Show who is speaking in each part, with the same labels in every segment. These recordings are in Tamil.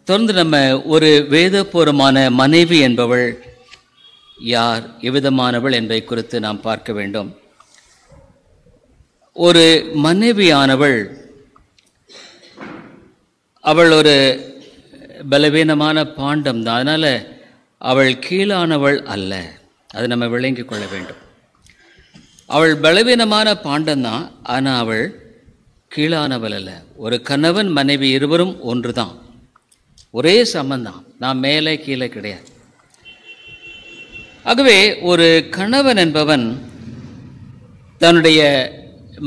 Speaker 1: தொடர்ந்து நம்ம ஒரு வேதபூர்வமான மனைவி என்பவள் யார், எவ்விதமானவள் என்பதை குறித்து நாம் பார்க்க வேண்டும். ஒரு மனைவியானவள் அவள் ஒரு பலவீனமான பாண்டம் தான். அதனால் அவள் கீழானவள் அல்ல, அது நம்ம விளங்கி கொள்ள வேண்டும். அவள் பலவீனமான பாண்டம்தான், ஆனால் அவள் கீழானவள் அல்ல. ஒரு கணவன் மனைவி இருவரும் ஒன்று தான், ஒரே சமந்தான், நான் மேலே கீழே கிடையாது. ஆகவே ஒரு கணவன் என்பவன் தன்னுடைய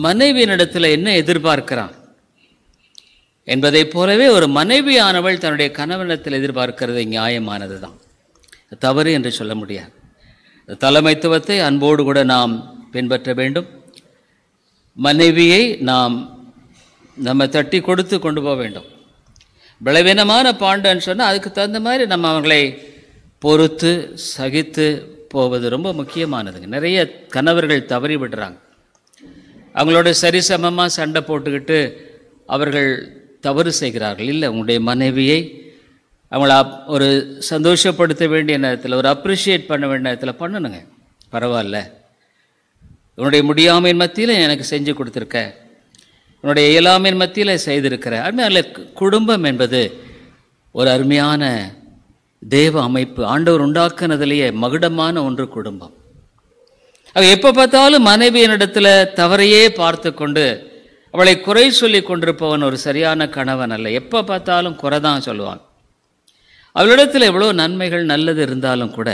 Speaker 1: மனைவியினிடத்தில் என்ன எதிர்பார்க்கிறான் என்பதை போலவே ஒரு மனைவியானவள் தன்னுடைய கணவனிடத்தில் எதிர்பார்க்கிறது நியாயமானது தான், தவறு என்று சொல்ல முடியாது. தலைமைத்துவத்தை அன்போடு கூட நாம் பின்பற்ற வேண்டும். மனைவியை நம்ம தட்டி கொடுத்து கொண்டு போக வேண்டும். பலவீனமான பாண்டன்னு சொன்னால் அதுக்கு தகுந்த மாதிரி நம்ம அவங்களை பொறுத்து சகித்து போவது ரொம்ப முக்கியமானதுங்க. நிறைய கணவர்கள் தவறி விடுறாங்க. அவங்களோட சரிசமமாக சண்டை போட்டுக்கிட்டு அவர்கள் தவறு செய்கிறார்கள். இல்லை, உங்களுடைய மனைவியை அவங்கள ஒரு சந்தோஷப்படுத்த வேண்டிய நேரத்தில், ஒரு அப்ரிஷியேட் பண்ண வேண்டிய நேரத்தில் பண்ணணுங்க. பரவாயில்ல, உன்னுடைய முடியாமையின் மத்தியில் எனக்கு செஞ்சு கொடுத்துருக்க, உன்னுடைய இயலாமையின் மத்தியில் செய்திருக்கிற. அருமையான குடும்பம் என்பது ஒரு அருமையான தேவ அமைப்பு. ஆண்டவர் உண்டாக்குனதிலேயே மகுடமான ஒன்று குடும்பம். அவ எப்போ பார்த்தாலும் மனைவியினிடத்தில் தவறையே பார்த்து கொண்டு அவளை குறை சொல்லி கொண்டிருப்பவன் ஒரு சரியான கணவன் அல்ல. எப்போ பார்த்தாலும் குறை தான் சொல்லுவான். அவளிடத்தில் எவ்வளோ நன்மைகள் நல்லது இருந்தாலும் கூட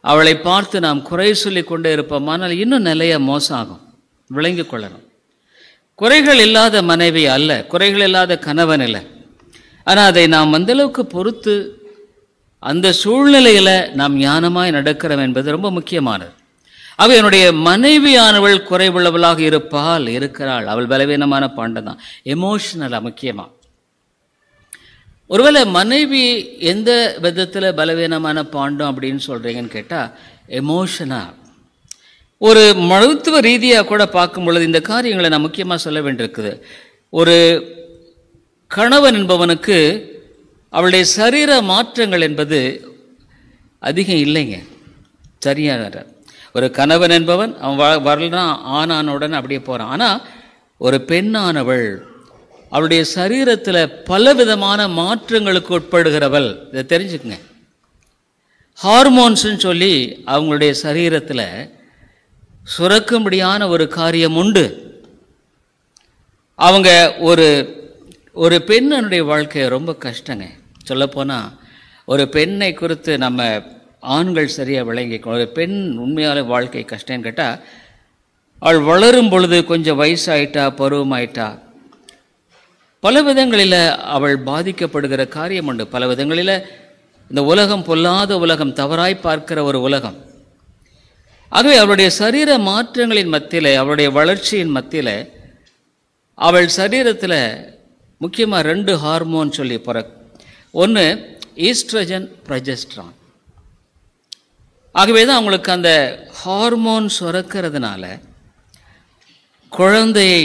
Speaker 1: அவளை பார்த்து நாம் குறை சொல்லி கொண்டே இருப்போம். ஆனால் இன்னும் நிலைய மோசம் ஆகும், விளங்கி கொள்ளணும். குறைகள் இல்லாத மனைவி அல்ல, குறைகள் இல்லாத கணவன் இல்லை. ஆனால் அதை நாம் அந்தளவுக்கு பொறுத்து அந்த சூழ்நிலையில் நாம் ஞானமாய் நடக்கிறோம் என்பது ரொம்ப முக்கியமானது. அவ என்னுடைய மனைவியானவள் குறைவுள்ளவளாக இருக்கிறாள். அவள் பலவீனமான பாண்டம் தான், எமோஷனலாக முக்கியமாக. ஒருவேளை மனைவி எந்த விதத்தில் பலவீனமான பாண்டம் அப்படின்னு சொல்கிறீங்கன்னு கேட்டால், எமோஷனாக ஒரு மருத்துவ ரீதியாக கூட பார்க்கும் பொழுது இந்த காரியங்களை நான் முக்கியமாக சொல்ல வேண்டியிருக்குது. ஒரு கணவன் என்பவனுக்கு அவளுடைய சரீர மாற்றங்கள் என்பது அதிகம் இல்லைங்க, சரியான. ஒரு கணவன் என்பவன் அவன் வரலாம் ஆனானுடன் அப்படியே போகிறான். ஆனால் ஒரு பெண்ணானவள் அவளுடைய சரீரத்தில் பலவிதமான மாற்றங்களுக்கு உட்படுகிறவள். இதை தெரிஞ்சுக்குங்க. ஹார்மோன்ஸ்ன்னு சொல்லி அவங்களுடைய சரீரத்தில் சுரக்கும்படியான ஒரு காரியம் உண்டு. அவங்க ஒரு பெண்ணுடைய வாழ்க்கை ரொம்ப கஷ்டங்க. சொல்லப்போனால் ஒரு பெண்ணை குறித்து நம்ம ஆண்கள் சரியாக விளங்கிக்கணும். ஒரு பெண் உண்மையான வாழ்க்கை கஷ்டம்னு கேட்டால், அவள் வளரும் பொழுது கொஞ்சம் வயசாயிட்டா, பருவமாயிட்டா, பல விதங்களில் அவள் பாதிக்கப்படுகிற காரியம் உண்டு. பல விதங்களில் இந்த உலகம் பொல்லாத உலகம், தவறாய் பார்க்கிற ஒரு உலகம். ஆகவே அவளுடைய சரீர மாற்றங்களின் மத்தியில், அவளுடைய வளர்ச்சியின் மத்தியில் அவள் சரீரத்தில் முக்கியமாக 2 ஹார்மோன் சொல்லி ஒன்று ஈஸ்ட்ரஜன், ப்ரொஜெஸ்ட்ரான். ஆகவே தான் அவங்களுக்கு அந்த ஹார்மோன் சுரக்கிறதுனால குழந்தையை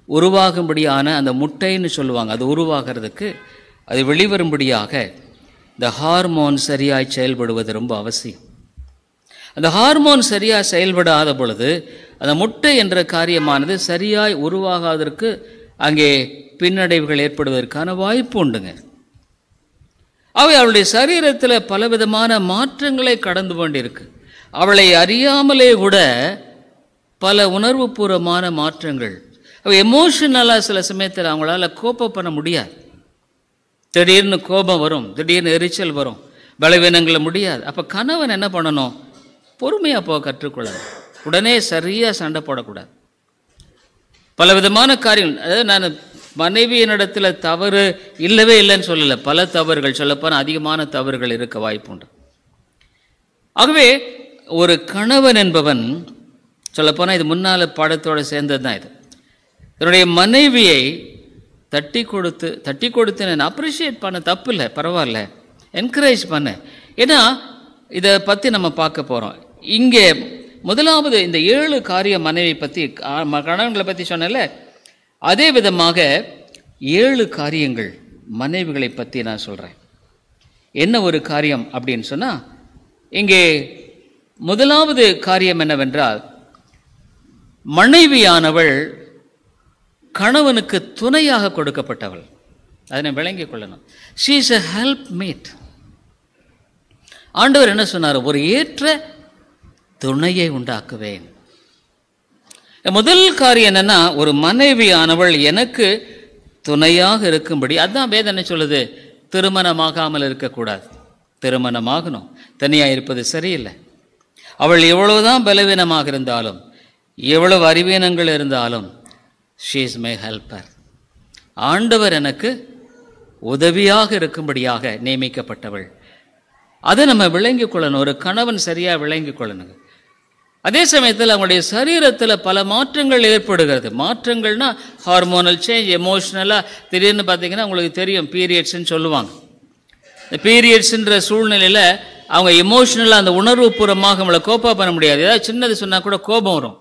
Speaker 1: உருவாகும்படியான அந்த முட்டைன்னு சொல்லுவாங்க, அது உருவாகிறதுக்கு, அது வெளிவரும்படியாக இந்த ஹார்மோன் சரியாய் செயல்படுவது ரொம்ப அவசியம். அந்த ஹார்மோன் சரியாக செயல்படாத பொழுது அந்த முட்டை என்ற காரியமானது சரியாய் உருவாகாததற்கு அங்கே பின்னடைவுகள் ஏற்படுவதற்கான வாய்ப்பு உண்டுங்க. அவை அவளுடைய சரீரத்தில் பலவிதமான மாற்றங்களை கடந்து கொண்டிருக்கு. அவளை அறியாமலே கூட பல உணர்வுபூர்வமான மாற்றங்கள். அவள் எமோஷனலாக சில சமயத்தில் அவங்களால கோப்பம் பண்ண முடியாது. திடீர்னு கோபம் வரும், திடீர்னு எரிச்சல் வரும், பலவீனங்களை முடியாது. அப்போ கணவன் என்ன பண்ணணும்? பொறுமையாக போக கற்றுக்கொள்ளணும். உடனே சரியாக சண்டை போடக்கூடாது. பல விதமான காரியங்கள், அதாவது நான் மனைவியினிடத்தில் தவறு இல்லவே இல்லைன்னு சொல்லலை, பல தவறுகள், சொல்லப்போனால் அதிகமான தவறுகள் இருக்க வாய்ப்பு உண்டு. ஆகவே ஒரு கணவன் என்பவன், சொல்லப்போனால் இது முன்னால் பாடத்தோடு சேர்ந்தது தான் இது, என்னுடைய மனைவியை தட்டி கொடுத்து நான் அப்ரிஷியேட் பண்ண, தப்பு இல்லை, பரவாயில்ல, என்கரேஜ் பண்ண. ஏன்னா இதை பற்றி நம்ம பார்க்க போகிறோம். இங்கே முதலாவது இந்த 7 காரிய மனைவி பற்றி, கணவன்களை பற்றி சொன்னல, அதே விதமாக 7 காரியங்கள் மனைவிகளை பற்றி நான் சொல்கிறேன். என்ன ஒரு காரியம் அப்படின்னு சொன்னால், இங்கே முதலாவது காரியம் என்னவென்றால், மனைவியானவள் கணவனுக்கு துணையாக கொடுக்கப்பட்டவள். அதனை விளங்கிக் கொள்ளணும். she is a helpmate. ஆண்டவர் என்ன சொன்னார்? ஒரு ஏற்ற துணையை உண்டாக்குவேன். முதல் காரியம் என்னன்னா, ஒரு மனைவியானவள் எனக்கு துணையாக இருக்கும்படி. அதுதான் வேதம் என்ன சொல்லுது? திருமணமாகாமல் இருக்கக்கூடாது, திருமணமாகணும். தனியாக இருப்பது சரியில்லை. அவள் எவ்வளவுதான் பலவீனமாக இருந்தாலும், எவ்வளவு அறிவீனங்கள் இருந்தாலும், she is my helper. ஆண்டவர் எனக்கு உதவியாக இருக்கும்படியாக நியமிக்கப்பட்டவள். அதை நம்ம விளங்கிக் கொள்ளணும். ஒரு கணவன் சரியாக விளங்கிக் கொள்ளணுங்க. அதே சமயத்தில் அவங்களுடைய சரீரத்தில் பல மாற்றங்கள் ஏற்படுகிறது. மாற்றங்கள்னா ஹார்மோனல் சேஞ்ச், எமோஷ்னலாக. திடீர்னு பார்த்தீங்கன்னா உங்களுக்கு தெரியும், பீரியட்ஸ்ன்னு சொல்லுவாங்க. இந்த பீரியட்ஸுன்ற சூழ்நிலையில் அவங்க எமோஷ்னலாக அந்த உணர்வு பூர்வமாக நம்மளை கோப்பா பண்ண முடியாது. ஏதாவது சின்னது சொன்னால் கூட கோபம் வரும்.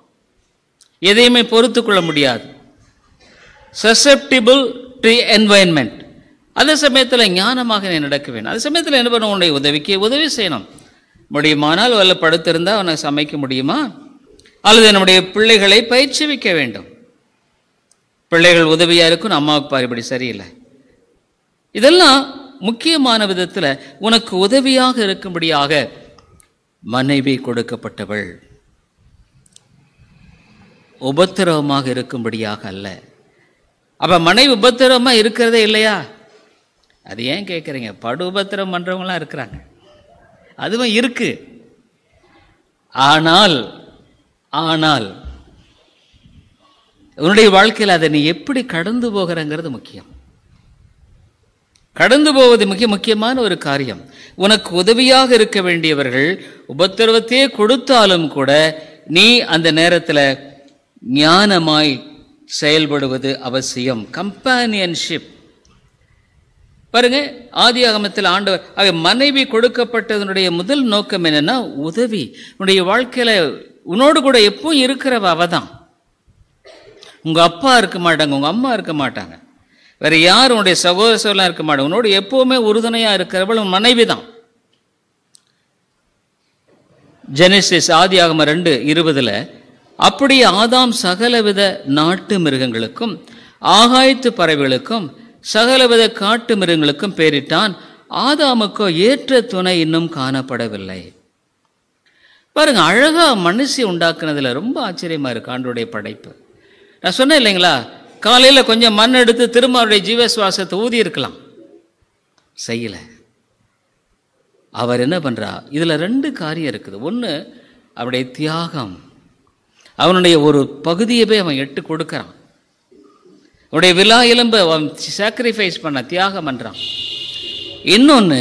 Speaker 1: எதையுமே பொறுத்து கொள்ள முடியாது. சசெப்டிபிள் டு என்வாயன்மெண்ட். அதே சமயத்தில் ஞானமாக நீ நடக்க வேண்டும். அதே சமயத்தில் என்ன பண்ண, உன்னுடைய உதவிக்கு உதவி செய்யணும். முடியுமானால் வல்ல படுத்திருந்தால் அவனை சமைக்க முடியுமா, அல்லது நம்முடைய பிள்ளைகளை பயிற்சிவிக்க வேண்டும். பிள்ளைகள் உதவியாக இருக்கும், அம்மாவுக்கு பாரு இப்படி சரியில்லை. இதெல்லாம் முக்கியமான விதத்தில் உனக்கு உதவியாக இருக்கும்படியாக மனைவி கொடுக்கப்பட்டவள், உபத்திரவமாக இருக்கும்படியாக அல்ல. அப்போ மனைவி உபத்திரவமாக இருக்கிறதே இல்லையா? அது ஏன் கேட்குறீங்க? படு உபத்திரம் பண்ணுறவங்களாம் இருக்கிறாங்க, அதுவும் இருக்கு. ஆனால் ஆனால் உன்னுடைய வாழ்க்கையில் அதை நீ எப்படி கடந்து போகிறங்கிறது முக்கியம். கடந்து போவது முக்கியமான ஒரு காரியம். உனக்கு உதவியாக இருக்க வேண்டியவர்கள் உபத்திரவத்தையே கொடுத்தாலும் கூட நீ அந்த நேரத்தில் ஞானமாய் செயல்படுவது அவசியம். கம்பானியன்ஷிப் பாருங்க, ஆதியாகமத்தில் ஆண்டவர் மனைவி கொடுக்கப்பட்டதனுடைய முதல் நோக்கம் என்னன்னா உதவி. உன்னுடைய வாழ்க்கையில உன்னோடு கூட எப்பவும் இருக்கிறவ அவதான். உங்க அப்பா இருக்க மாட்டாங்க, உங்க அம்மா இருக்க மாட்டாங்க, வேற யாரும் உன்னுடைய சகோதரலாம் இருக்க மாட்டாங்க. உன்னோடு எப்பவுமே உறுதுணையா இருக்கிறவள் உன் மனைவி தான். ஜெனசிஸ் ஆதியாகமம் 2:20 அப்படி ஆதாம் சகலவித நாட்டு மிருகங்களுக்கும் ஆகாயத்து பறவைகளுக்கும் சகலவித காட்டு மிருகங்களுக்கும் பேரிட்டான். ஆதாமுக்கோ ஏற்ற துணை இன்னும் காணப்படவில்லை. பாருங்க, அழகா மனுஷி உண்டாக்குனதுல ரொம்ப ஆச்சரியமா இருக்கு ஆண்டவருடைய படைப்பு. நான் சொன்னேன் இல்லைங்களா, காலையில கொஞ்சம் மண் எடுத்து திரும்ப அவருடைய ஜீவசுவாசத்தை ஊதி இருக்கலாம், செய்யல. அவர் என்ன பண்றா? இதுல 2 காரியம் இருக்குது. ஒன்று, அவருடைய தியாகம். அவனுடைய ஒரு பகுதியவே அவன் எட்டு கொடுக்கறான். அவனுடைய விலா எலும்பை அவன் சாக்ரிஃபைஸ் பண்ண, தியாகம் பண்றான். இன்னொன்று,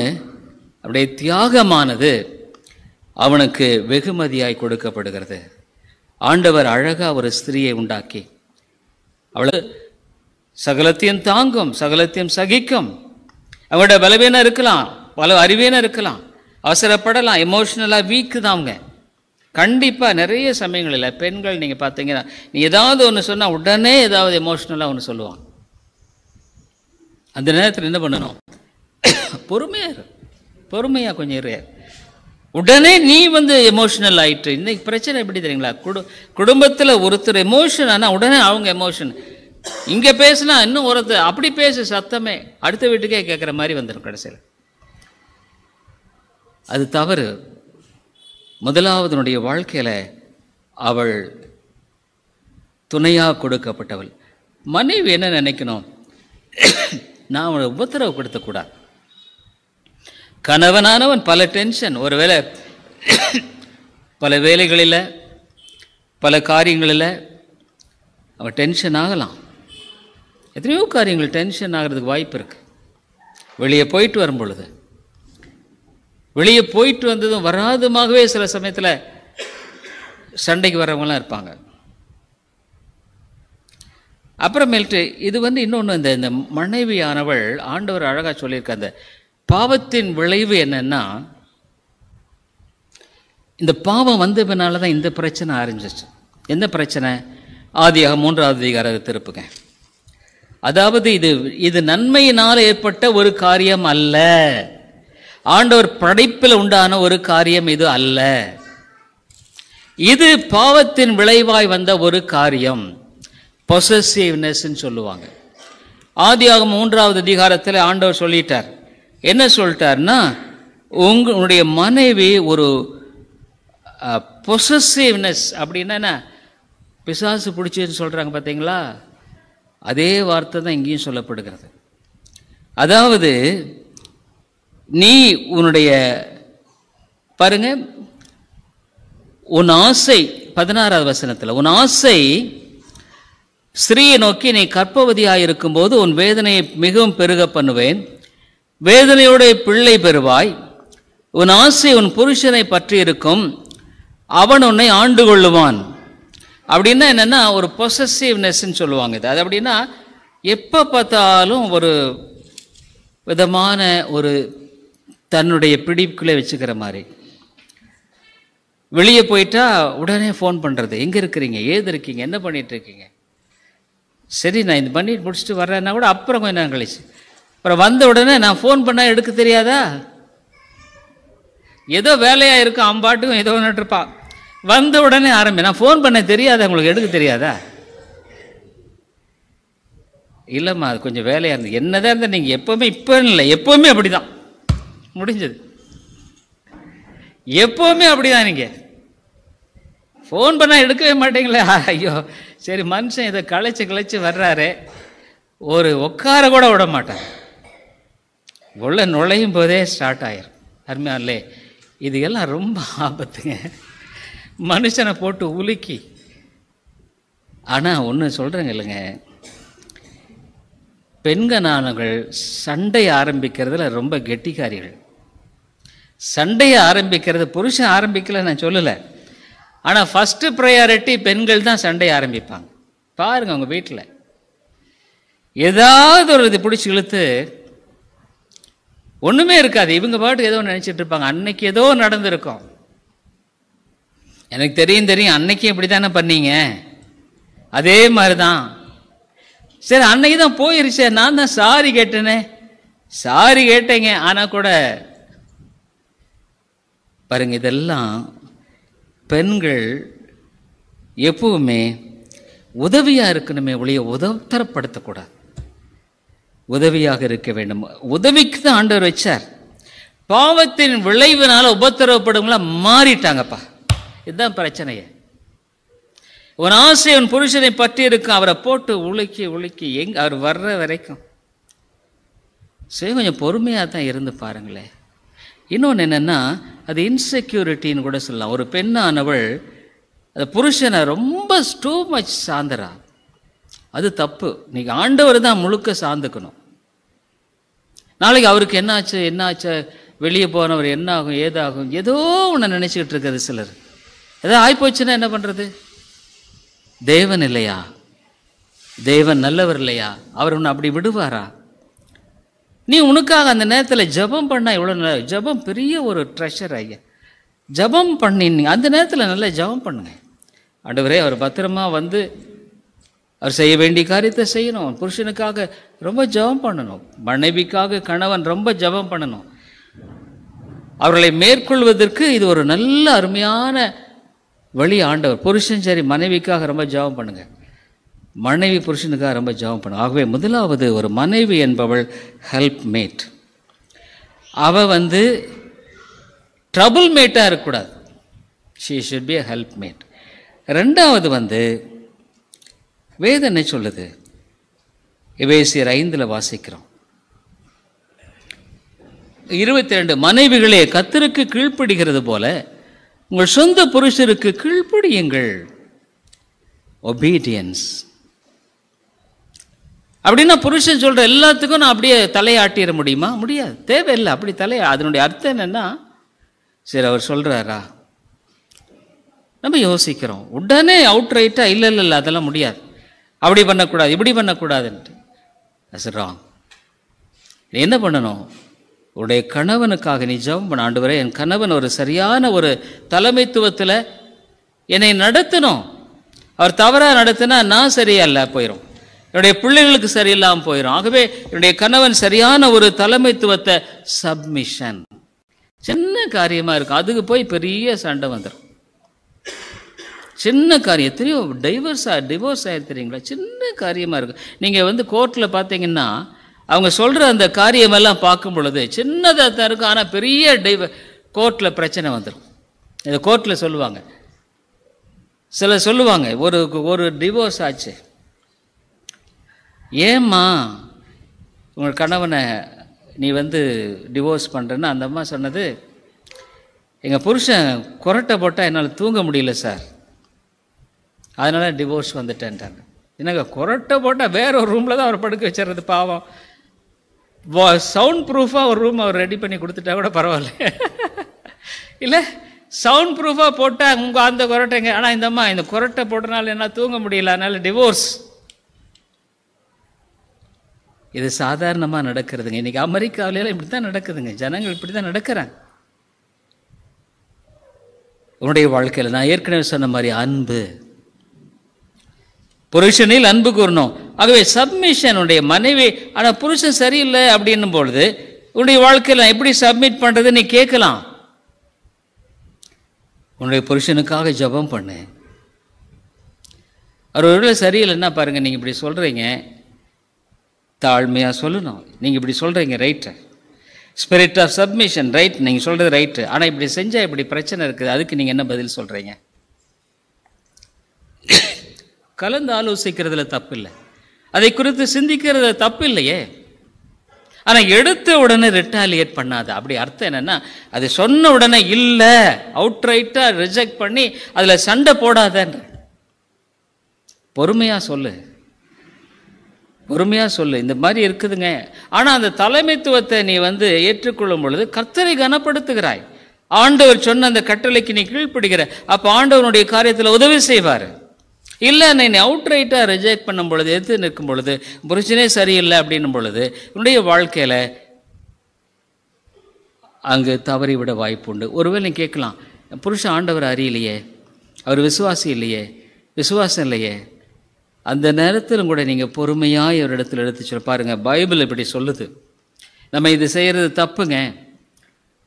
Speaker 1: அவருடைய தியாகமானது அவனுக்கு வெகுமதியாய் கொடுக்கப்படுகிறது. ஆண்டவர் அழகா ஒரு ஸ்திரியை உண்டாக்கி அவளை சகலத்தையும் தாங்கும், சகலத்தையும் சகிக்கும். அவங்களோட பலவீனம் இருக்கலாம், பல அறிவீனம் இருக்கலாம், அவசரப்படலாம், எமோஷனலாக வீக்கு தான் அவங்க. கண்டிப்பாக நிறைய சமயங்களில் பெண்கள் நீங்கள் பார்த்தீங்கன்னா, நீ ஏதாவது ஒன்று சொன்னால் உடனே ஏதாவது எமோஷ்னலாக ஒன்று சொல்லுவாங்க. அந்த நேரத்தில் என்ன பண்ணணும்? பொறுமையாக கொஞ்சம் இரு. உடனே நீ எமோஷனல் ஆயிட்டு. இன்னைக்கு பிரச்சனை எப்படி தெரியுங்களா? குடும்பத்தில் ஒருத்தர் எமோஷன் ஆனால் உடனே அவங்க எமோஷன். இங்கே பேசுனா இன்னும் ஒருத்தர் அப்படி பேசு, சத்தமே அடுத்த வீட்டுக்கே கேட்குற மாதிரி வந்துடும் கடைசியில். அது தவறு. முதலாவதுனுடைய வாழ்க்கையில் அவள் துணையாக கொடுக்கப்பட்டவள். மனைவி என்ன நினைக்கணும்? நான் அவனை உபத்திரவப்படுத்தக்கூடாது. கணவனானவன் பல டென்ஷன், ஒருவேளை பல வேலைகளில் பல காரியங்களில் அவன் டென்ஷன் ஆகலாம். எத்தனையோ காரியங்கள் டென்ஷன் ஆகிறதுக்கு வாய்ப்பு இருக்கு. வெளியே போயிட்டு வரும் பொழுது, வெளியே போயிட்டு வந்ததும் வராதுமாகவே சில சமயத்தில் சண்டைக்கு வர்றவங்களாம் இருப்பாங்க. அப்புறமேல்ட்டு இது இன்னொன்று, இந்த மனைவியானவள் ஆண்டவர் அழகாக சொல்லியிருக்க அந்த பாவத்தின் விளைவு என்னன்னா, இந்த பாவம் வந்ததுனால தான் இந்த பிரச்சனை ஆரம்பிச்சிச்சு. எந்த பிரச்சனை? ஆதியாகமம் 3வது அதிகாரம் திருப்புங்க. அதாவது இது நன்மையினால் ஏற்பட்ட ஒரு காரியம் அல்ல. ஆண்டவர் படைப்பில் உண்டான ஒரு காரியம் இது அல்ல. இது பாவத்தின் விளைவாய் வந்த ஒரு காரியம். பொசசிவ்னஸ் சொல்லுவாங்க. ஆதியாகமம் 3வது அதிகாரத்தில் ஆண்டவர் சொல்லிட்டார். என்ன சொல்லிட்டார்னா, உங்களுடைய மனைவி ஒரு பொசசிவ்னஸ் அப்படின்னா பிசாசு பிடிச்சின்னு சொல்கிறாங்க பார்த்தீங்களா, அதே வார்த்தை தான் இங்கேயும் சொல்லப்படுகிறது. அதாவது நீ உன்னுடைய பாருங்க, உன் ஆசை 16வது வசனத்தில், உன் ஆசை ஸ்திரீயை நோக்கி நீ கர்ப்பவதியாக இருக்கும்போது உன் வேதனையை மிகவும் பெருக பண்ணுவேன், வேதனையோட பிள்ளை பெறுவாய், உன் ஆசை உன் புருஷனை பற்றி இருக்கும், அவன் உன்னை ஆண்டு கொள்ளுவான். அப்படின்னா என்னென்னா ஒரு பொசசிவ்னஸ்ன்னு சொல்லுவாங்க. இது அது அப்படின்னா எப்போ பார்த்தாலும் ஒரு விதமான ஒரு தன்னுடைய பிடிப்புக்குள்ளே வச்சுக்கிற மாதிரி. வெளியே போயிட்டா உடனே ஃபோன் பண்ணுறது, எங்கே இருக்கிறீங்க, ஏது இருக்கீங்க, என்ன பண்ணிகிட்டு இருக்கீங்க, சரி நான் இது பண்ணிட்டு முடிச்சுட்டு வர்றேன்னா கூட அப்புறம் கொஞ்சம் நேரம் கழிச்சு, அப்புறம் வந்த உடனே நான் ஃபோன் பண்ணால் எடுக்க தெரியாதா, ஏதோ வேலையாக இருக்கும் அம்பாட்டுக்கும் ஏதோ ஒன்றுருப்பான், வந்த உடனே நான் ஃபோன் பண்ண தெரியாதா, உங்களுக்கு எடுக்க தெரியாதா, இல்லைம்மா அது கொஞ்சம் வேலையாக இருந்தது, என்னதான் இருந்தால் நீங்கள் எப்போவுமே இப்போ இல்லை எப்போவுமே அப்படி தான் முடிஞ்சது, எப்போவுமே அப்படி தான். நீங்கள் ஃபோன் பண்ணால் எடுக்கவே மாட்டீங்களே, ஐயோ சரி மனுஷன் இதை களைச்சி வர்றாரு, ஒரு உட்கார கூட விட மாட்டார், உள்ள நுழையும் போதே ஸ்டார்ட் ஆயிரும். அருமையாலே இது எல்லாம் ரொம்ப ஆபத்துங்க, மனுஷனை போட்டு உலுக்கி. ஆனால் ஒன்று சொல்கிறேங்க இல்லைங்க, பெண்களானவர்கள் சண்டை ஆரம்பிக்கிறதுல ரொம்ப கெட்டிக்காரிகள். சண்டையை ஆரம்பிக்கிறது புருஷன் ஆரம்பிக்கல நான் சொல்லலை, ஆனால் ஃபஸ்ட்டு ப்ரையாரிட்டி பெண்கள் தான் சண்டையை ஆரம்பிப்பாங்க. பாருங்கள் அவங்க வீட்டில் ஏதாவது ஒரு இது பிடிச்சி இழுத்து ஒன்றுமே இருக்காது, இவங்க பாட்டு ஏதோ நினச்சிட்டு இருப்பாங்க, அன்னைக்கு ஏதோ நடந்திருக்கும், எனக்கு தெரியும் அன்னைக்கு எப்படி தானே பண்ணீங்க, அதே மாதிரி தான், சரி அன்னைக்கு தான் போயிருச்சே, நான் தான் சாரி கேட்டேங்க, ஆனால் கூட பாருங்க இதெல்லாம் பெண்கள் எப்பவுமே உதவியாக இருக்கணுமே ஒழிய உதவித்தரப்படுத்தக்கூடாது, உதவியாக இருக்க வேண்டும். உதவிக்கு தான் ஆண்டவர் வச்சார். பாவத்தின் விளைவினால உபத்திரவப்படுங்களா மாறிட்டாங்கப்பா, இதுதான் பிரச்சனையே. உன் ஆசை உன் புருஷனை பற்றி இருக்கும், அவரை போட்டு உலுக்கி அவர் வர்ற வரைக்கும் சரி கொஞ்சம் பொறுமையாக தான் இருந்து பாருங்களேன். இன்னொன்று என்னென்னா அது இன்செக்யூரிட்டின்னு கூட சொல்லலாம். ஒரு பெண்ணானவள் அந்த புருஷனை ரொம்ப டூ மச் சார்ந்தரா, அது தப்பு. நீங்கள் ஆண்டவர் தான் முழுக்க சார்ந்துக்கணும். நாளைக்கு அவருக்கு என்னாச்சு வெளியே போனவர் என்ன ஆகும் ஏதாகும் ஏதோ ஒன்று நினச்சிக்கிட்டு இருக்கிறது சிலர். ஏதோ ஆகிப்போச்சுன்னா என்ன பண்ணுறது? தேவன் இல்லையா? தேவன் நல்லவர் இல்லையா? அவர் ஒன்று அப்படி விடுவாரா? நீ உனக்காக அந்த நேரத்தில் ஜபம் பண்ணால் எவ்வளோ நல்ல, ஜபம் பெரிய ஒரு ட்ரெஷர். ஐயா ஜபம் பண்ணிங்க அந்த நேரத்தில் நல்லா ஜபம் பண்ணுங்க. ஆண்டவரே அவர் பத்திரமா வந்து அவர் செய்ய வேண்டிய காரியத்தை செய்யணும். புருஷனுக்காக ரொம்ப ஜபம் பண்ணணும், மனைவிக்காக கணவன் ரொம்ப ஜபம் பண்ணணும். அவர்களை மேற்கொள்வதற்கு இது ஒரு நல்ல அருமையான வழி. ஆண்டவர் புருஷன் சரி மனைவிக்காக ரொம்ப ஜபம் பண்ணுங்க, மனைவி புருஷனுக்காக ரொம்ப ஜபம் பண்ணும். ஆகவே முதலாவது ஒரு மனைவி என்பவள் ஹெல்ப் மேட். அவள் வந்து ட்ரபுள் மேட்டாக இருக்கக்கூடாது, she should be a help mate. ரெண்டாவது வந்து வேதம் என்ன சொல்லுது? எபேசியர் 5 வாசிக்கிறோம் 22, மனைவிகளே கர்த்தருக்கு கீழ்ப்படிகிறது போல உங்கள் சொந்த புருஷருக்கு கீழ்ப்படியுங்கள். ஒபீடியன்ஸ் அப்படின்னா புருஷன் சொல்கிற எல்லாத்துக்கும் நான் அப்படியே தலையாட்டிட முடியுமா? முடியாது, தேவையில்லை. அப்படி அதனுடைய அர்த்தம் என்னென்னா, சரி அவர் சொல்கிறாரா, நம்ம யோசிக்கிறோம் உடனே அவுட் ரைட்டாக இல்லை அதெல்லாம் முடியாது, அப்படி பண்ணக்கூடாது இப்படி பண்ணக்கூடாதுன்ட்டு. That's wrong. நீ என்ன பண்ணணும்? உடைய கணவனுக்காக நீ ஜெபம் பண்ண. ஆண்டவரே என் கணவன் ஒரு சரியான ஒரு தலைமைத்துவத்தில் என்னை நடத்தணும், அவர் தவறாக நடத்தினா நான் சரியா இல்லை போயிடும். என்னுடைய பிள்ளைகளுக்கு சரியில்லாமல் போயிடும். ஆகவே என்னுடைய கணவன் சரியான ஒரு தலைமைத்துவத்தை, சப்மிஷன். சின்ன காரியமாக இருக்கும், அதுக்கு போய் பெரிய சண்டை வந்துடும். சின்ன காரியம் எத்தனையோ டிவோர்ஸ் ஆகிடு தெரியுங்களா? சின்ன காரியமாக இருக்கும். நீங்கள் கோர்ட்டில் பார்த்தீங்கன்னா அவங்க சொல்கிற அந்த காரியமெல்லாம் பார்க்கும் பொழுது சின்னதாக தான் இருக்கும், ஆனால் பெரிய கோர்ட்டில் பிரச்சனை வந்துடும். இதை கோர்ட்டில் சொல்லுவாங்க. சிலர் சொல்லுவாங்க, ஒரு டிவோர்ஸ் ஆச்சு, ஏம்மா உங்கள் கணவனை நீ டிவோர்ஸ் பண்ணுறேன்னு அந்த அம்மா சொன்னது, எங்கள் புருஷன் குரட்டை போட்டால் என்னால் தூங்க முடியல சார், அதனால் டிவோர்ஸ் வந்துட்டேன்ட்டாங்க. என்னங்க குரட்டை போட்டால் வேற ஒரு ரூமில் தான் அவர் படுக்க வச்சிடுறது, பாவம். சவுண்ட் ப்ரூஃபாக ஒரு ரூம் அவர் ரெடி பண்ணி கொடுத்துட்டா கூட பரவாயில்ல, இல்லை சவுண்ட் ப்ரூஃபாக போட்டால் உங்கள் அந்த குரட்டைங்க. ஆனால் இந்த அம்மா இந்த குரட்டை போட்டனால என்ன தூங்க முடியல, அதனால டிவோர்ஸ். இது சாதாரணமாக நடக்கிறதுங்க. இன்றைக்கி அமெரிக்காவில இப்படி தான் நடக்குதுங்க. ஜனங்கள் இப்படி தான் நடக்கிறாங்க. உன்னுடைய வாழ்க்கையில் நான் ஏற்கனவே சொன்ன மாதிரி அன்பு, புருஷனில் அன்பு கூறணும். ஆகவே சப்மிஷன் உடைய மனைவி. ஆனால் புருஷன் சரியில்லை அப்படின்னும் பொழுது உன்னுடைய வாழ்க்கையில் எப்படி சப்மிட் பண்ணுறது நீ கேட்கலாம். உன்னுடைய புருஷனுக்காக ஜெபம் பண்ணு. அவர் ஒருவேளை சரியில்லைன்னா பாருங்கள், நீங்கள் இப்படி சொல்கிறீங்க, தாழ்மையாக சொல்லணும். நீங்கள் இப்படி சொல்கிறீங்க, right, spirit of submission, right, நீங்கள் சொல்கிறது ரைட்டு, ஆனால் இப்படி செஞ்சால் இப்படி பிரச்சனை இருக்குது, அதுக்கு நீங்கள் என்ன பதில் சொல்கிறீங்க? கலந்து ஆலோசிக்கிறதுல தப்பு இல்லை, அதை குறித்து சிந்திக்கிறதுல தப்பு இல்லையே. ஆனால் எடுத்த உடனே ரிட்டாலியேட் பண்ணாத. அப்படி அர்த்தம் என்னென்னா, அது சொன்ன உடனே இல்லை அவுட்ரைட்டாக ரிஜெக்ட் பண்ணி அதில் சண்டை போடாதன்ற. பொறுமையாக சொல்லு, பொறுமையாக சொல்லு, இந்த மாதிரி இருக்குதுங்க. ஆனால் அந்த தலைமைத்துவத்தை நீ ஏற்றுக்கொள்ளும் பொழுது கர்த்தரை கனப்படுத்துகிறாய். ஆண்டவர் சொன்ன அந்த கட்டளைக்கு நீ கீழ்ப்படுகிற, அப்போ ஆண்டவனுடைய காரியத்தில் உதவி செய்வார். இல்லை நீ அவுட்ரைட்டாக ரிஜெக்ட் பண்ணும் பொழுது, எதிர்த்து நிற்கும் பொழுது, புருஷனே சரியில்லை அப்படின்னும் பொழுது உன்னுடைய வாழ்க்கையில் அங்கு தவறிவிட வாய்ப்பு உண்டு. ஒருவேளை நீ கேட்கலாம், புருஷன் ஆண்டவர் அறியலையே, அவர் விசுவாசி இல்லையே, விசுவாசம் இல்லையே. அந்த நேரத்திலும் கூட நீங்கள் பொறுமையாக ஒரு இடத்துல எடுத்து சொல்ல பாருங்கள். பைபிள் இப்படி சொல்லுது, நம்ம இது செய்கிறது தப்புங்க.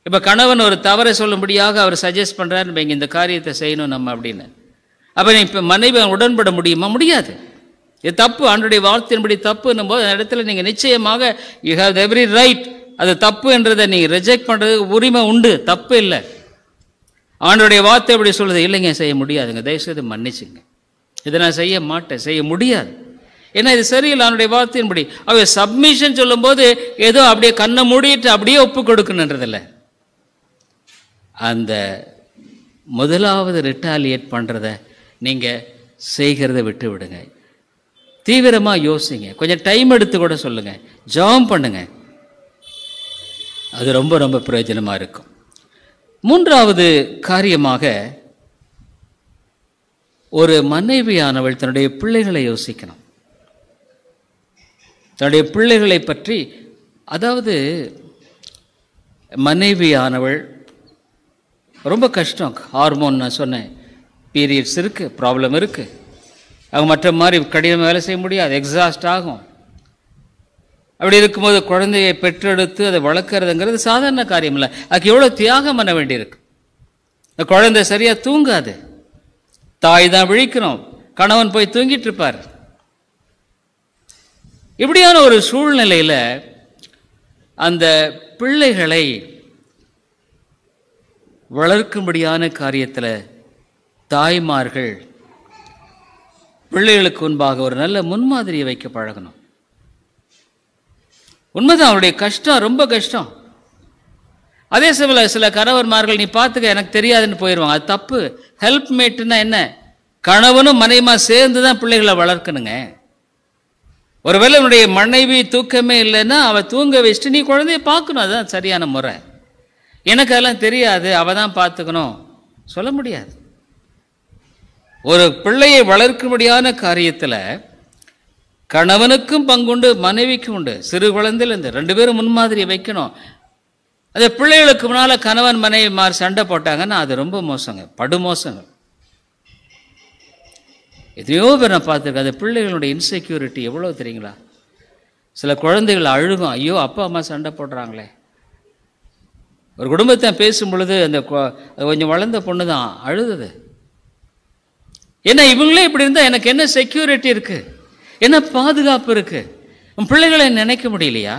Speaker 1: இப்போ கணவன் ஒரு தவறை சொல்லும்படியாக அவர் சஜஸ்ட் பண்ணுறாரு, இங்கே இந்த காரியத்தை செய்யணும் நம்ம அப்படின்னு. அப்போ நீ இப்போ மனைவி உடன்பட முடியுமா? முடியாது. இது தப்பு, ஆண்டவருடைய வார்த்தையின்படி தப்புன்னும் போது அந்த இடத்துல நீங்கள் நிச்சயமாக யூ ஹேவ் எவ்ரி ரைட், அது தப்பு என்றதை நீங்கள் ரிஜெக்ட் பண்ணுறதுக்கு உரிமை உண்டு, தப்பு இல்லை. ஆண்டவருடைய வார்த்தை எப்படி சொல்லுது, இல்லைங்க செய்ய முடியாதுங்க, தயவுசெய்து மன்னிச்சுங்க, இதை நான் செய்ய மாட்டேன், செய்ய முடியாது, ஏன்னா இது சரியில்லை அவனுடைய வார்த்தையின்படி. அவ சப்மிஷன் சொல்லும்போது ஏதோ அப்படியே கண்ணை மூடிட்டு அப்படியே ஒப்பு கொடுக்கணுன்றதில்லை. அந்த முதலாவது ரிட்டாலியேட் பண்ணுறத நீங்கள் செய்கிறத விட்டு விடுங்க. தீவிரமாக யோசிங்க, கொஞ்சம் டைம் எடுத்து கூட சொல்லுங்கள், ஜெபம் பண்ணுங்க, அது ரொம்ப ரொம்ப பிரயோஜனமாக இருக்கும். மூன்றாவது காரியமாக, ஒரு மனைவியானவள் தன்னுடைய பிள்ளைகளை யோசிக்கணும். தன்னுடைய பிள்ளைகளை பற்றி, அதாவது மனைவியானவள் ரொம்ப கஷ்டம். ஹார்மோன் நான் சொன்னேன், பீரியட்ஸ் இருக்குது, ப்ராப்ளம் இருக்குது, அவங்க மற்ற மாதிரி கடினமாக வேலை செய்ய முடியாது, எக்ஸாஸ்ட் ஆகும். அப்படி இருக்கும்போது குழந்தையை பெற்றெடுத்து அதை வளர்க்குறதுங்கிறது சாதாரண காரியம் இல்லை. அதுக்கு எவ்வளோ தியாகம் பண்ண வேண்டியிருக்கு. இந்த குழந்தை சரியாக தூங்காது, தாய் தான் விழிக்கணும், கணவன் போய் தூங்கிட்டு இருப்பார். இப்படியான ஒரு சூழ்நிலையில் அந்த பிள்ளைகளை வளர்க்கும்படியான காரியத்தில் தாய்மார்கள் பிள்ளைகளுக்கு முன்பாக ஒரு நல்ல முன்மாதிரியை வைக்க பழகணும். உண்மைதான், அவருடைய கஷ்டம் ரொம்ப கஷ்டம். அதே சமயம் சில கணவன்மார்கள் நீ பார்த்துக்க எனக்கு தெரியாதுன்னு போயிடுவாங்க, அது தப்பு. ஹெல்ப் மேட்டுன்னா என்ன? கணவனும் மனைவியுமா சேர்ந்து தான் பிள்ளைகளை வளர்க்கணுங்க. ஒருவேளை உன்னுடைய மனைவி தூக்கமே இல்லைன்னா அவள் தூங்க வச்சுட்டு நீ குழந்தைய பார்க்கணும், அதுதான் சரியான முறை. எனக்கு அதெல்லாம் தெரியாது, அவள் தான் பார்த்துக்கணும் சொல்ல முடியாது. ஒரு பிள்ளையை வளர்க்கும்படியான காரியத்தில் கணவனுக்கும் பங்குண்டு, மனைவிக்கும் உண்டு. சிறு குழந்தையிலேருந்து 2 பேரும் முன்மாதிரியை வைக்கணும். அது பிள்ளைகளுக்கு முன்னால் கணவன் மனைவி மாறி சண்டை போட்டாங்கன்னா அது ரொம்ப மோசங்க, படுமோசங்க. எத்தனையோ பேர் நான் பார்த்துருக்கேன். அந்த பிள்ளைகளுடைய இன்செக்யூரிட்டி எவ்வளோ தெரியுங்களா? சில குழந்தைகள் அழுகும், ஐயோ அப்பா அம்மா சண்டை போடுறாங்களே. ஒரு குடும்பத்தை பேசும் பொழுது அந்த கொஞ்சம் வளர்ந்த பொண்ணு தான் அழுதுது. ஏன்னா இவங்களே இப்படி இருந்தால் எனக்கு என்ன செக்யூரிட்டி இருக்குது, என்ன பாதுகாப்பு இருக்குது? உன் பிள்ளைகளை நினைக்க முடியலையா?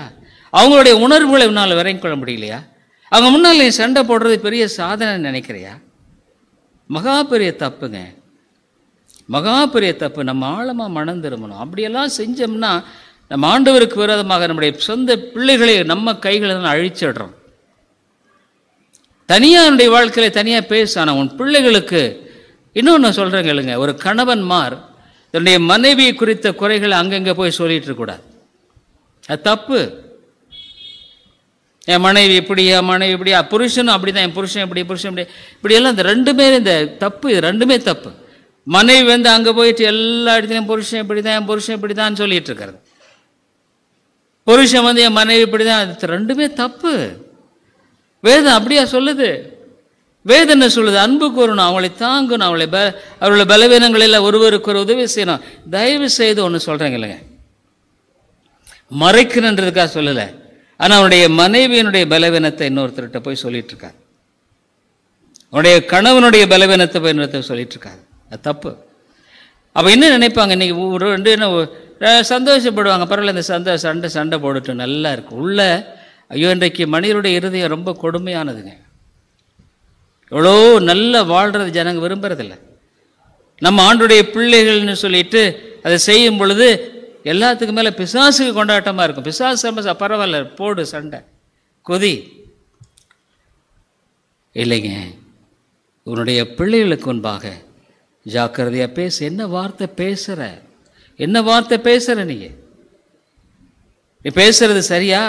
Speaker 1: அவங்களுடைய உணர்வுகளை உன்னால் வரையும் கொள்ள முடியலையா? அவங்க முன்னால் நீ சண்டை போடுறது பெரிய சாதனை நினைக்கிறியா? மகா பெரிய தப்புங்க, மகா பெரிய தப்பு. நம்ம ஆழமாக மனம் திரும்பணும். அப்படியெல்லாம் செஞ்சோம்னா நம்ம ஆண்டவருக்கு விரோதமாக நம்முடைய சொந்த பிள்ளைகளை நம்ம கைகளை தான் அழிச்சிடுறோம். தனியாக என்னுடைய வாழ்க்கையில் தனியாக பேச. ஆனால் உன் பிள்ளைகளுக்கு இன்னொன்று சொல்கிறேன் கேளுங்க. ஒரு கணவன்மார் தன்னுடைய மனைவி குறித்த குறைகளை அங்கங்கே போய் சொல்லிட்டு இருக்கக்கூடாது. அது தப்பு. என் மனைவி இப்படி, என் மனைவி இப்படி, புருஷனும் அப்படி தான், என் புருஷன் இப்படி, புருஷன் இப்படி, இப்படியெல்லாம் இந்த ரெண்டுமே இந்த தப்பு. இது ரெண்டுமே தப்பு. மனைவி வந்து அங்கே போயிட்டு எல்லா இடத்துலையும் புருஷன் இப்படி தான், என் புருஷன் இப்படி தான் சொல்லிட்டு இருக்கிறது. புருஷன் வந்து என் மனைவி இப்படி தான், அது ரெண்டுமே தப்பு. வேதம் அப்படியா சொல்லுது? வேதம் என்ன சொல்லுது? அன்பு கூறணும், அவங்களை தாங்கணும், அவருடைய பலவீனங்களில் ஒருவருக்கு ஒரு உதவி செய்யணும். தயவு செய்து ஒன்று சொல்கிறேங்க இல்லைங்க, மறைக்கணுன்றதுக்காக சொல்லலை. ஆனால் அவனுடைய மனைவியினுடைய பலவீனத்தை இன்னொருத்தர்கிட்ட போய் சொல்லிட்டு இருக்காரு. அவனுடைய கணவனுடைய பலவீனத்தை போய் இன்னொருத்தர் சொல்லிட்டு இருக்காரு. அது தப்பு. அப்போ என்ன நினைப்பாங்க? இன்னைக்கு ஒரு ரெண்டு என்ன சந்தோஷப்படுவாங்க, பரவாயில்ல இந்த சண்டை போட்டுட்டு நல்லா இருக்கு உள்ள. ஐயோ, இன்றைக்கு மனிதனுடைய இருதயம் ரொம்ப கொடுமையானதுங்க. எவ்வளோ நல்லா வாழ்கிறது ஜனங்க விரும்புறதில்ல. நம்ம ஆண்டுடைய பிள்ளைகள்னு சொல்லிட்டு அதை செய்யும் பொழுது எல்லாத்துக்கு மேலே பிசாசுக்கு கொண்டாட்டமாக இருக்கும். பிசாசு பரவாயில்ல போடு சண்டை கொதி இல்லைங்க. உன்னுடைய பிள்ளைகளுக்கு முன்பாக ஜாக்கிரதையாக பேசு. என்ன வார்த்தை பேசுகிற, என்ன வார்த்தை பேசுகிற? நீ பேசுறது சரியா?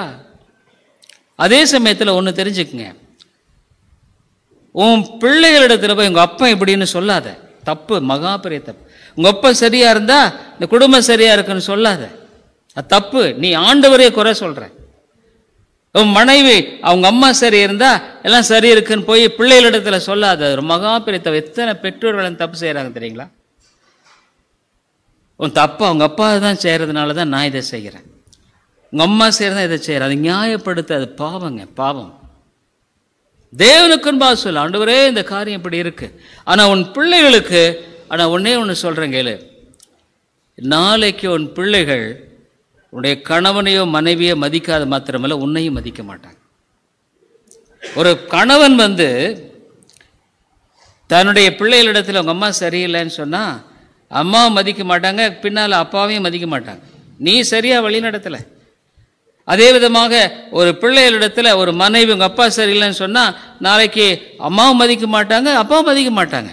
Speaker 1: அதே சமயத்தில் ஒன்று தெரிஞ்சுக்குங்க, உன் பிள்ளைகளிடத்தில் போய் உங்கள் அப்பா இப்படின்னு சொல்லாத. தப்பு, மகா பெரிய தப்பு. உங்கள் அப்பா சரியாக இருந்தால் இந்த குடும்பம் சரியாக இருக்குன்னு சொல்லாத. அது தப்பு. நீ ஆண்டவரே குறை சொல்கிற. உன் மனைவி அவங்க அம்மா சரி இருந்தால் எல்லாம் சரி இருக்குன்னு போய் பிள்ளைகளிடத்தில் சொல்லாத. ஒரு மகா பெரிய தப்பு. எத்தனை பெற்றோர்கள் தப்பு செய்கிறாங்க தெரியுங்களா? உன் தப்பு அவங்க அப்பா தான் செய்கிறதுனால தான் நான் இதை செய்கிறேன், உங்கள் அம்மா செய்கிறதான் இதை செய்கிறேன். அது நியாயப்படுத்த, அது பாவங்க, பாவம். தேவனுக்குன்னு சொல்ல, ஆண்டவரே இந்த காரியம் இப்படி இருக்கு. ஆனால் உன் பிள்ளைகளுக்கு, ஆனால் ஒன்னே ஒன்று சொல்கிறேன் கேளு, நாளைக்கு உன் பிள்ளைகள் உன்னுடைய கணவனையோ மனைவியோ மதிக்காத மாத்திரமல்ல, உன்னையும் மதிக்க மாட்டாங்க. ஒரு கணவன் வந்து தன்னுடைய பிள்ளைகளிடத்தில் உங்கள் அம்மா சரியில்லைன்னு சொன்னால் அம்மாவை மதிக்க மாட்டாங்க, பின்னால் அப்பாவையும் மதிக்க மாட்டாங்க. நீ சரியாக வழி நடத்தலை. அதே விதமாக ஒரு பிள்ளைகளிடத்தில் ஒரு மனைவி உங்கள் அப்பா சரியில்லைன்னு சொன்னால் நாளைக்கு அம்மாவும் மதிக்க மாட்டாங்க, அப்பாவும் மதிக்க மாட்டாங்க.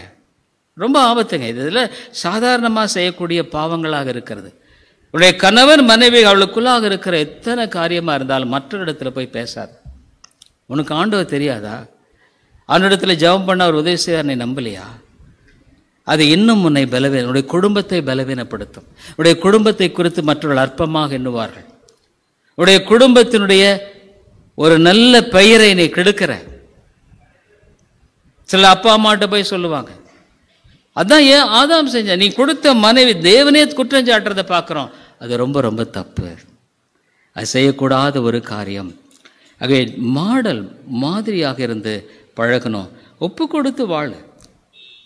Speaker 1: ரொம்ப ஆபத்துங்க. இதில் சாதாரணமாக செய்யக்கூடிய பாவங்களாக இருக்கிறது. உடைய கணவன் மனைவி அவளுக்குள்ளாக இருக்கிற எத்தனை காரியமாக இருந்தாலும் மற்ற இடத்துல போய் பேசாது. உனக்கு ஆண்டவர் தெரியாதா? அவனிடத்தில் ஜெபம் பண்ண அவர் உதவி செய்ய நீ நம்பலையா? அது இன்னும் உன்னை உன்னுடைய குடும்பத்தை பலவீனப்படுத்தும். உடைய குடும்பத்தை குறித்து மற்றவர்கள் அற்பமாக எண்ணுவார்கள். உடைய குடும்பத்தினுடைய ஒரு நல்ல பெயரை நீ கெடுக்கிற. சில அப்பா அம்மாட்ட போய் சொல்லுவாங்க, அதான் ஏன் ஆதாம் செஞ்ச, நீ கொடுத்த மனைவி தேவனே குற்றம் சாட்டுறதை பார்க்குறோம். அது ரொம்ப ரொம்ப தப்பு. அது செய்யக்கூடாத ஒரு காரியம். ஆகவே மாடல் மாதிரியாக இருந்து பழகணும். ஒப்பு கொடுத்து வாழு,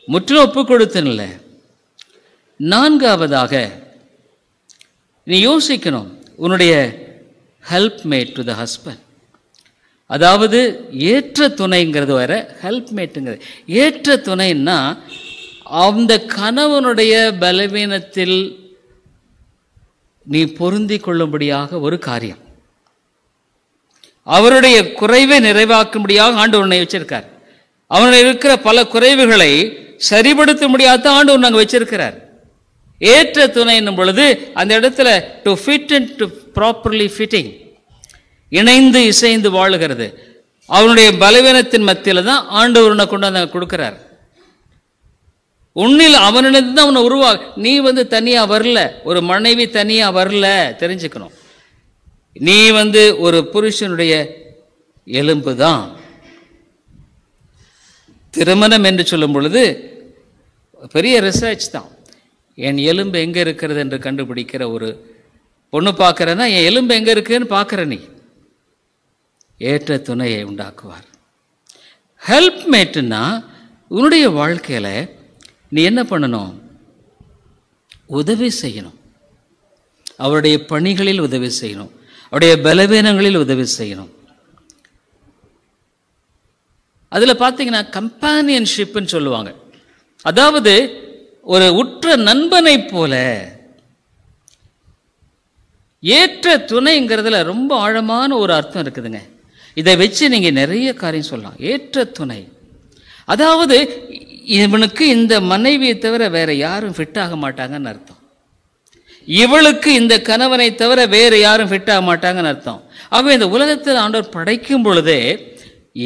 Speaker 1: முற்றிலும் ஒப்பு கொடுத்துன்னு இல்லை. நான்காவதாக நீ யோசிக்கணும், உன்னுடைய ஹெல்ப்மேட் டு த ஹஸ்பண்ட். அதாவது ஏற்ற துணைங்கிறது வர ஹெல்ப்மேட்டுங்கிறது. ஏற்ற துணைன்னா அந்த கணவனுடைய பலவீனத்தில் நீ பொருந்தி கொள்ளும்படியாக ஒரு காரியம், அவருடைய குறைவை நிறைவாக்கும்படியாக ஆண்டவர் உன்னை வச்சிருக்கார். அவனுடைய இருக்கிற பல குறைவுகளை சரிபடுத்த முடியாத ஆண்டவர் நாங்கள் வச்சிருக்கிறார். ஏற்ற துணை என்னும் பொழுது அந்த இடத்துல to fit and to properly fitting, இணைந்து இசைந்து வாழுகிறது. அவனுடைய பலவீனத்தின் மத்தியில் தான் ஆண்டவர் உன்னை கொண்டு வந்து கொடுக்கிறார். உன்னில் அவனிடம் தான் உன்னை நீ வந்து தனியாக வரல, ஒரு மனைவி தனியாக வரல, தெரிஞ்சுக்கணும். நீ வந்து ஒரு புருஷனுடைய எலும்பு தான். திருமணம் என்று சொல்லும் பொழுது பெரிய ரிசர்ச் தான். என் எலும்பு எங்கே இருக்கிறது என்று கண்டுபிடிக்கிற ஒரு பொண்ணு பார்க்குறேன்னா என் எலும்பு எங்கே இருக்குன்னு பார்க்குற நீ. ஏற்ற துணையை உண்டாக்குவார். ஹெல்ப்மேட்டுன்னா உன்னுடைய வாழ்க்கையில் நீ என்ன பண்ணணும்? உதவி செய்யணும். அவருடைய பணிகளில் உதவி செய்யணும், அவருடைய பலவீனங்களில் உதவி செய்யணும். அதில் பார்த்தீங்கன்னா கம்பானியன்ஷிப்னு சொல்லுவாங்க. அதாவது ஒரு உற்ற நண்பனை போல. ஏற்ற துணைங்கிறதுல ரொம்ப ஆழமான ஒரு அர்த்தம் இருக்குதுங்க. இதை வச்சு நீங்கள் நிறைய காரியம் சொல்லலாம். ஏற்ற துணை அதாவது இவனுக்கு இந்த மனைவியை தவிர வேற யாரும் ஃபிட் ஆக மாட்டாங்கன்னு அர்த்தம். இவளுக்கு இந்த கணவனை தவிர வேறு யாரும் ஃபிட் ஆக மாட்டாங்கன்னு அர்த்தம். ஆகவே இந்த உலகத்தில் ஆண்டவர் படைக்கும் பொழுதே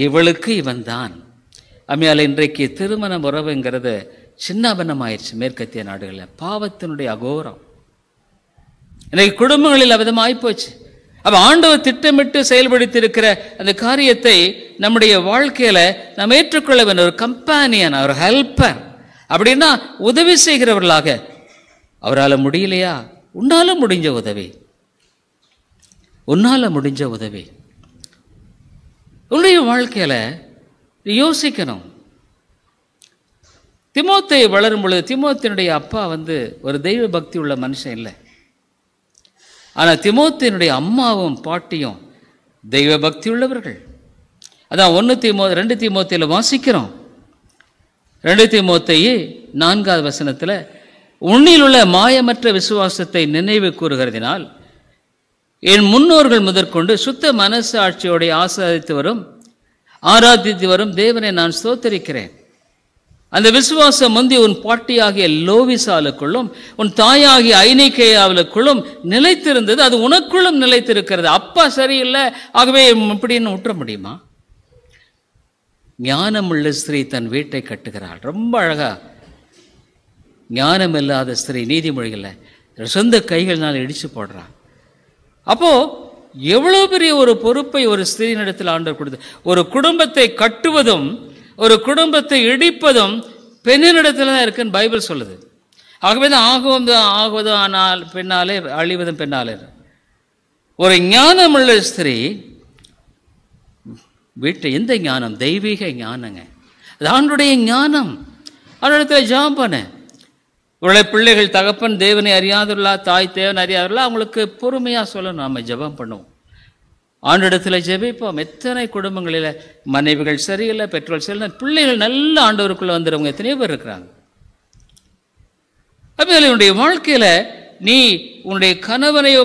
Speaker 1: இவளுக்கு இவன் தான். அம்மையால் இன்றைக்கு திருமண உறவுங்கிறது சின்னாபன்னமாயிருச்சு மேற்கத்திய நாடுகளில். பாவத்தினுடைய அகோரம் இன்றைக்கு குடும்பங்களில் அவிதமாய்ப்போச்சு. அப்போ ஆண்டவர் திட்டமிட்டு செயல்படுத்தியிருக்கிற அந்த காரியத்தை நம்முடைய வாழ்க்கையில் நாம் ஏற்றுக்கொள்ள வேண்டும். ஒரு கம்பானியன், ஒரு ஹெல்ப்பர் அப்படின்னா உதவி செய்கிறவர்களாக. அவரால் முடியலையா? உன்னால முடிஞ்ச உதவி, உன்னால முடிஞ்ச உதவி. உன்னுடைய வாழ்க்கையில் யோசிக்கணும். தீமோத்தேயு வளரும் பொழுது தீமோத்தேயுடைய அப்பா ஒரு தெய்வ பக்தி உள்ள மனுஷன் இல்லை. ஆனால் தீமோத்தேயுடைய அம்மாவும் பாட்டியும் தெய்வ பக்தி உள்ளவர்கள். அதான் 2 தீமோத்தேயுல வாசிக்கிறோம். 2 தீமோத்தேயு 4வது வசனத்தில், உன்னில் உள்ள மாயமற்ற விசுவாசத்தை நினைவு கூறுகிறதினால் என் முன்னோர்கள் முதற்கொண்டு சுத்த மனசாட்சியோடைய ஆராதித்து வரும் தேவனை நான் ஸ்தோத்தரிக்கிறேன். அந்த விசுவாசம் முந்தி உன் பாட்டியாகிய லோவிசாலுக்குள்ளும் உன் தாயாகிய ஐனிகேயாவுக்குள்ளும் நிலைத்திருந்தது, அது உனக்குள்ளும் நிலைத்திருக்கிறது. அப்பா சரியில்லை ஆகவே இப்படின்னு விட்டுற முடியுமா? ஞானமுள்ள ஸ்திரீ தன் வீட்டை கட்டுகிறாள். ரொம்ப அழகா. ஞானம் இல்லாத ஸ்திரீ நீதிமொழிகளில் சொந்த கைகளினால் இடிச்சு போடுறான். அப்போ எவ்வளவு பெரிய ஒரு பொறுப்பை ஒரு ஸ்திரீனிடத்தில் ஆண்டவர் கொடுத்து. ஒரு குடும்பத்தை கட்டுவதும் ஒரு குடும்பத்தை இடிப்பதும் பெண்ணினிடத்தில் தான் இருக்குன்னு பைபிள் சொல்லுது. ஆகவே தான் ஆகுவதும் ஆனால் பெண்ணாலே, அழிவதும் பெண்ணாலே. ஒரு ஞானமுள்ள ஸ்திரீ வீட்டை, எந்த ஞானம்? தெய்வீக ஞானங்க. அது ஆண்டுடைய ஞானம். அவனிடத்தில் ஜெபம் பண்ண. உடைய பிள்ளைகள் தகப்பன் தேவனை அறியாதுள்ளா, தாய் தேவனை அறியாதுள்ளா, அவங்களுக்கு பொறுமையாக சொல்லணும். நாம் ஜெபம் பண்ணுவோம், ஆண்டவரிடத்தில் ஜெபிப்போம். எத்தனை குடும்பங்களில் மனைவிகள் சரியில்லை, பெற்றோர் சரியில்லை, பிள்ளைகள் நல்ல ஆண்டவருக்குள்ளே வந்துடுறவங்க எத்தனையோ பேர் இருக்கிறாங்க. அப்போ உன்னுடைய வாழ்க்கையில் நீ உன்னுடைய கணவனையோ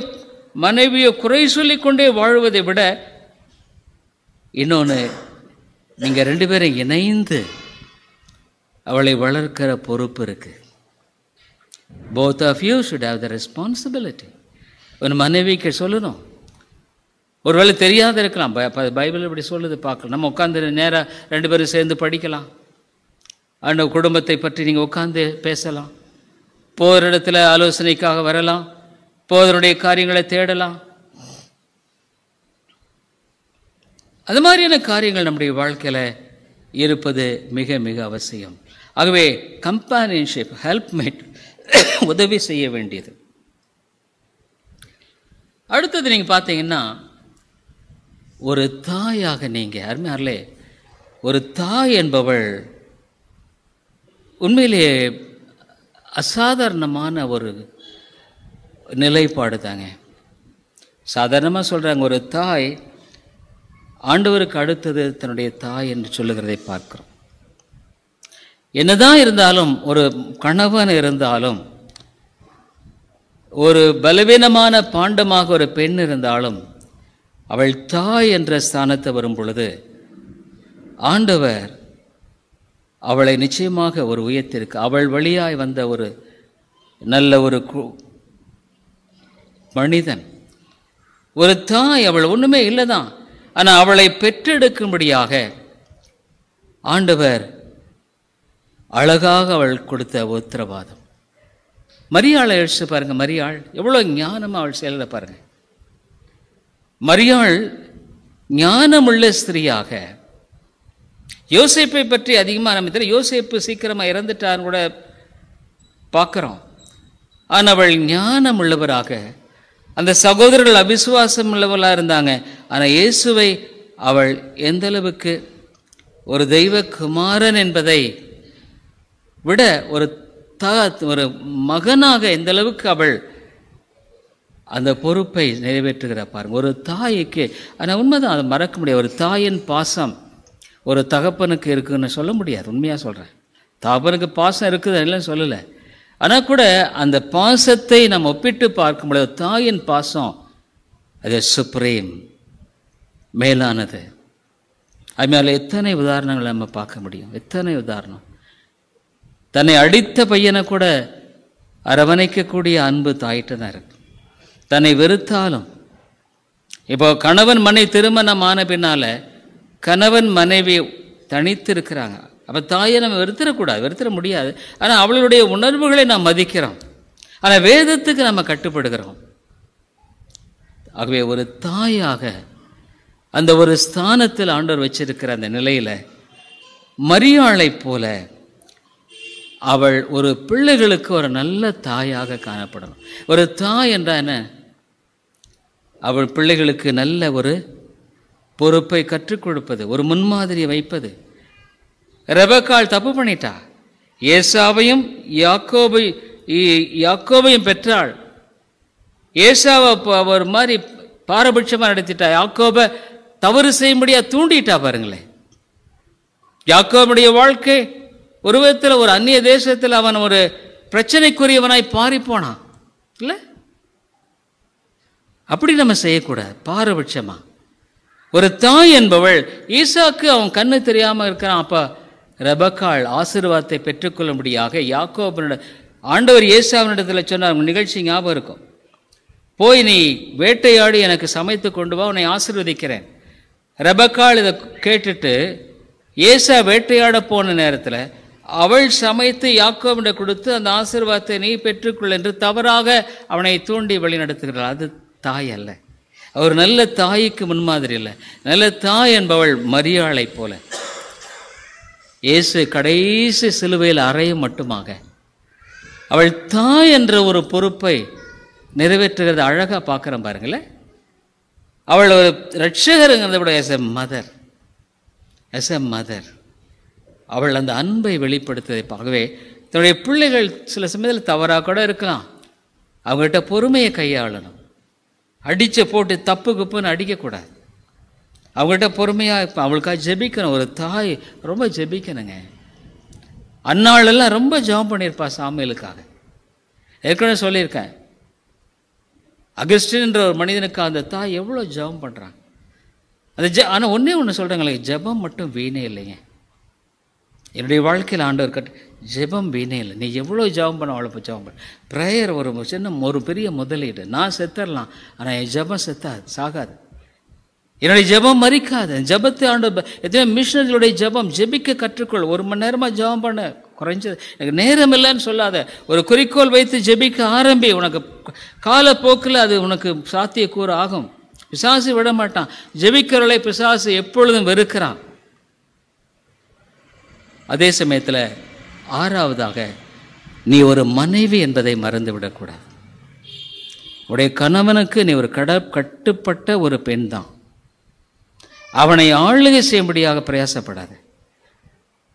Speaker 1: மனைவியோ குறை சொல்லிக்கொண்டே வாழ்வதை விட இன்னொன்று, நீங்கள் 2 பேரும் இணைந்து அவளை வளர்க்கிற பொறுப்பு இருக்கு. Both of you should have the responsibility. உன் மனைவிக்கு சொல்லணும். ஒருவேளை தெரியாத இருக்கலாம், பைபிள் இப்படி சொல்லுது பார்க்கலாம். நம்ம உட்காந்து நேராக 2 பேரும் சேர்ந்து படிக்கலாம். அந்த குடும்பத்தை பற்றி நீங்கள் உட்காந்து பேசலாம். போகிற இடத்துல ஆலோசனைக்காக வரலாம், போதனுடைய காரியங்களை தேடலாம். அது மாதிரியான காரியங்கள் நம்முடைய வாழ்க்கையில் இருப்பது மிக மிக அவசியம். ஆகவே கம்பானியன்ஷிப், ஹெல்ப்மேட், உதவி செய்ய வேண்டியது. அடுத்தது நீங்கள் பார்த்தீங்கன்னா, ஒரு தாயாக நீங்கள் அருமையார்களே, ஒரு தாய் என்பவள் உண்மையிலேயே அசாதாரணமான ஒரு நிலைப்பாடு தாங்க. சாதாரணமாக சொல்கிறாங்க, ஒரு தாய் ஆண்டவருக்கு அடுத்தது தன்னுடைய தாய் என்று சொல்லுகிறதை பார்க்கிறோம். என்னதான் இருந்தாலும், ஒரு கணவன் இருந்தாலும், ஒரு பலவீனமான பாண்டமாக ஒரு பெண் இருந்தாலும், அவள் தாய் என்ற ஸ்தானத்தை வரும் பொழுது ஆண்டவர் அவளை நிச்சயமாக ஒரு உயர்த்திருக்கு. அவள் வழியாய் வந்த ஒரு நல்ல ஒரு மனிதன், ஒரு தாய். அவள் ஒன்றுமே இல்லை தான், ஆனால் அவளை பெற்றெடுக்கும்படியாக ஆண்டவர் அழகாக அவள் கொடுத்த உத்தரவாதம். மரியாளை எழுச்சு பாருங்க. மரியாள் எவ்வளோ ஞானமாக அவள் செயல பாருங்க. மரியாள் ஞானமுள்ள ஸ்திரீயாக. யோசேப்பை பற்றி அதிகமாக நம்ம தெரியல. யோசேப்பு சீக்கிரமாக இறந்துட்டான்னு கூட பார்க்குறோம். ஆனவள் ஞானம் உள்ளவராக, அந்த சகோதரர்கள் அவிசுவாசம் உள்ளவர்களாக இருந்தாங்க. ஆனால் இயேசுவை அவள் எந்த அளவுக்கு ஒரு தெய்வ குமாரன் என்பதை விட ஒரு மகனாக எந்த அளவுக்கு அவள் அந்த பொறுப்பை நிறைவேற்றுகிறார் பாருங்க. ஒரு தாய்க்கு, ஆனால் உண்மைதான், அதை மறக்க முடியாது. ஒரு தாயின் பாசம் ஒரு தகப்பனுக்கு இருக்குன்னு சொல்ல முடியாது. உண்மையாக சொல்கிறேன், தகப்பனுக்கு பாசம் இருக்குது இல்லைன்னு சொல்லலை. ஆனால் கூட அந்த பாசத்தை நம்ம ஒப்பிட்டு பார்க்க முடியாது. தாயின் பாசம் அது சுப்ரீம், மேலானது. அது மேலே எத்தனை உதாரணங்களை நம்ம பார்க்க முடியும், எத்தனை உதாரணம். தன்னை அடித்த பையனை கூட அரவணைக்கக்கூடிய அன்பு தாயிட்ட தான் இருக்கு. தன்னை வெறுத்தாலும், இப்போ கணவன் மனைவி திருமணம் ஆன பின்னால் கணவன் மனைவி தனித்து இருக்கிறாங்க. அப்போ தாயை நம்ம வெறுத்துடக்கூடாது, வெறுத்துட முடியாது. ஆனால் அவளுடைய உணர்வுகளை நாம் மதிக்கிறோம். ஆனால் வேதத்துக்கு நம்ம கட்டுப்படுகிறோம். ஆகவே ஒரு தாயாக அந்த ஒரு ஸ்தானத்தில் ஆண்டவர் வச்சிருக்கிற அந்த நிலையில் மரியாளை போல அவள் ஒரு பிள்ளைகளுக்கு ஒரு நல்ல தாயாக காணப்படணும். ஒரு தாய் என்றால் என்ன? அவள் பிள்ளைகளுக்கு நல்ல ஒரு பொறுப்பை கற்றுக் கொடுப்பது, ஒரு முன்மாதிரியை வைப்பது. ரெபெக்காள் தப்பு பண்ணிட்டா. ஏசாவையும் யாக்கோபையும் பெற்றாள். ஏசாவை அவர் மாதிரி பாரபட்சமாக நடத்திட்டா. யாக்கோபை தவறு செய்யும்படியா தூண்டிட்டா. பாருங்களேன், யாக்கோபுடைய வாழ்க்கை ஒரு விதத்தில் ஒரு அந்நிய தேசத்தில் அவன் ஒரு பிரச்சனைக்குரியவனாய் பாரி போனான் இல்லை? அப்படி நம்ம செய்யக்கூடாது. பாரபட்சமா ஒரு தாய் என்பவள், ஈசாக்கு அவன் கண்ணு தெரியாமல் இருக்கிறான். அப்போ ரெபெக்காள் ஆசீர்வாதத்தை பெற்றுக்கொள்ளும்படியாக யாக்கோபனோட ஆண்டவர் ஏசாவினிடத்தில் சொன்னார். நிகழ்ச்சி ஞாபகம் இருக்கும். போய் நீ வேட்டையாடி எனக்கு சமைத்து கொண்டு வா, உன்னை ஆசீர்வதிக்கிறேன். ரெபெக்காள் இதை கேட்டுட்டு ஏசா வேட்டையாட போன நேரத்தில் அவள் சமைத்து யாக்கோபிட கொடுத்து அந்த ஆசீர்வாதத்தை நீ பெற்றுக்கொள் என்று தவறாக அவனை தூண்டி வழி நடத்துகிறாள். அது தாய் அல்ல. அவர் நல்ல தாய்க்கு முன்மாதிரி இல்லை. நல்ல தாய் என்பவள் மரியாளை போல இயேசு கடைசி சிலுவையில் அறையும் மட்டுமாக அவள் தாய் என்ற ஒரு பொறுப்பை நிறைவேற்றுகிறது. அழகாக பார்க்குறேன் பாருங்களேன். அவள் ஒரு ரட்சகருங்கிறத விட எஸ் எ மதர் அவள் அந்த அன்பை வெளிப்படுத்துவதை பார்க்கவே தன்னுடைய பிள்ளைகள் சில சமயத்தில் தவறாக கூட இருக்கலாம். அவங்ககிட்ட பொறுமையை கையாளணும். அடித்த போட்டு தப்பு குப்புன்னு அடிக்கக்கூடாது. அவங்ககிட்ட பொறுமையாக இப்போ அவளுக்காக ஜெபிக்கணும். ஒரு தாய் ரொம்ப ஜெபிக்கணுங்க. அன்னாளெல்லாம் ரொம்ப ஜெபம் பண்ணியிருப்பா சாமுவேலுக்காக. ஏற்கனவே சொல்லியிருக்கேன், அகஸ்டின் என்ற ஒரு மனிதனுக்கு அந்த தாய் எவ்வளோ ஜெபம் பண்ணுறாங்க. அது ஆனால் ஒன்று சொல்கிறாங்களே, ஜெபம் மட்டும் வீணே இல்லைங்க. என்னுடைய வாழ்க்கையில் ஆண்டவர் ஜெபம் வீணே இல்லை. நீ எவ்வளோ ஜெபம் பண்ண அவ்வளோ ஜெபம் பண்ண. ப்ரேயர் ஒரு பெரிய முதலீடு. நான் செத்துடலாம், ஆனால் என் ஜெபம் சாகாது. என்னுடைய ஜெபம் மறிக்காது. ஜெபத்தை ஆண்டவர் எத்தனை மிஷனரிகளுடைய ஜெபிக்க கற்றுக்கொள். 1 மணி நேரமாக ஜெபம் பண்ண, குறைஞ்சது எனக்கு நேரம் இல்லைன்னு சொல்லாத. ஒரு குறிக்கோள் வைத்து ஜெபிக்க ஆரம்பி. உனக்கு காலப்போக்கில் அது உனக்கு சாத்தியக்கூறு ஆகும். பிசாசு விட மாட்டான். ஜெபிக்கிறவளை பிசாசு எப்பொழுதும் வெறுக்கிறான். அதே சமயத்தில் 6வதாக நீ ஒரு மனைவி என்பதை மறந்து விடக்கூடாது. உடைய கணவனுக்கு நீ ஒரு கட்டுப்பட்ட ஒரு பெண் தான். அவனை ஆளுகை செய்யும்படியாக பிரயாசப்படாது.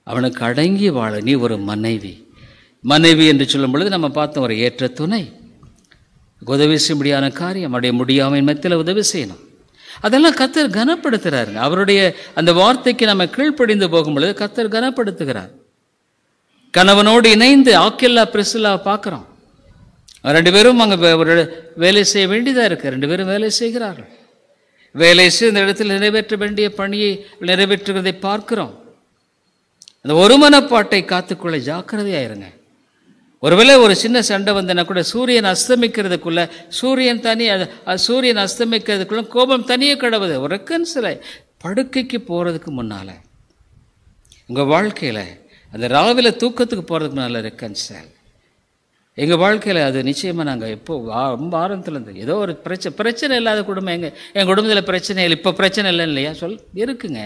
Speaker 1: அவனுக்கு அடங்கி வாழ நீ ஒரு மனைவி. மனைவி என்று சொல்லும் பொழுது நம்ம பார்த்தோம், ஒரு ஏற்ற துணை, உதவி செய்யும்படியான காரியம், அவருடைய முடியாமையின் மத்தியில் உதவி செய்யணும். அதெல்லாம் கர்த்தர் கனப்படுத்துகிறாருங்க. அவருடைய அந்த வார்த்தைக்கு நம்ம கீழ்ப்படிந்து போகும் பொழுது கர்த்தர் கனப்படுத்துகிறார். கணவனோடு இணைந்து ஆக்கில்லா பிரிசில்லா பார்க்குறோம். 2 பேரும் அங்கே ஒரு வேலை செய்ய வேண்டியதாக இருக்குது. 2 பேரும் வேலை செய்கிறார்கள். வேலை செய்ய இந்த இடத்தில் நிறைவேற்ற வேண்டிய பணியை நிறைவேற்றுகிறதை பார்க்கிறோம். அந்த ஒருமனப்பாட்டை காத்துக்கொள்ள ஜாக்கிரதையாயிருங்க. ஒருவேளை ஒரு சின்ன சண்டை வந்தனா கூட சூரியன் அஸ்தமிக்கிறதுக்குள்ள சூரியன் அஸ்தமிக்கிறதுக்குள்ள கோபம் தனியே கடவுது. ஒரு ரெக்கன்சிலை படுக்கைக்கு போகிறதுக்கு முன்னால், உங்கள் வாழ்க்கையில் அந்த ராவில் தூக்கத்துக்கு போகிறதுக்கு முன்னால் ரெக்கன்சைல். எங்கள் வாழ்க்கையில் அது நிச்சயமாக நாங்கள் எப்போ ரொம்ப ஆரம்பத்துலேருந்து ஏதோ ஒரு பிரச்சனை இல்லாத குடும்பம். எங்கள் குடும்பத்தில் பிரச்சனை இல்லை. இப்போ பிரச்சனை இல்லைன்னு இல்லையா இருக்குங்க.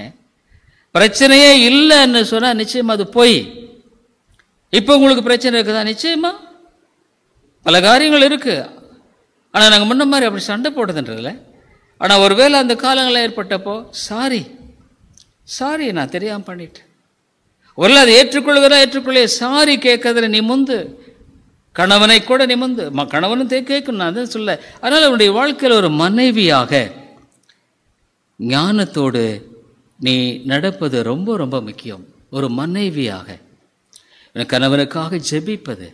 Speaker 1: பிரச்சனையே இல்லைன்னு சொன்னால் நிச்சயமாக அது போய். இப்போ உங்களுக்கு பிரச்சனை இருக்குதா? நிச்சயமா பல காரியங்கள் இருக்குது. ஆனால் நாங்கள் முன்ன மாதிரி அப்படி சண்டை போடுறதுன்றதில்ல. ஆனால் ஒருவேளை அந்த காலங்களில் ஏற்பட்டப்போ சாரி நான் தெரியாமல் பண்ணிட்டேன். ஒருவேளை அதை ஏற்றுக்கொள்ளே சாரி கேட்கறதுல நிமிந்து, கணவனை கூட நிமிந்து, கணவனும் கேட்கணும் நான் தான் சொல்ல. அதனால் அவனுடைய வாழ்க்கையில் ஒரு மனைவியாக ஞானத்தோடு நீ நடப்பது ரொம்ப ரொம்ப முக்கியம். ஒரு மனைவியாக கணவனுக்காக ஜெபிப்பது,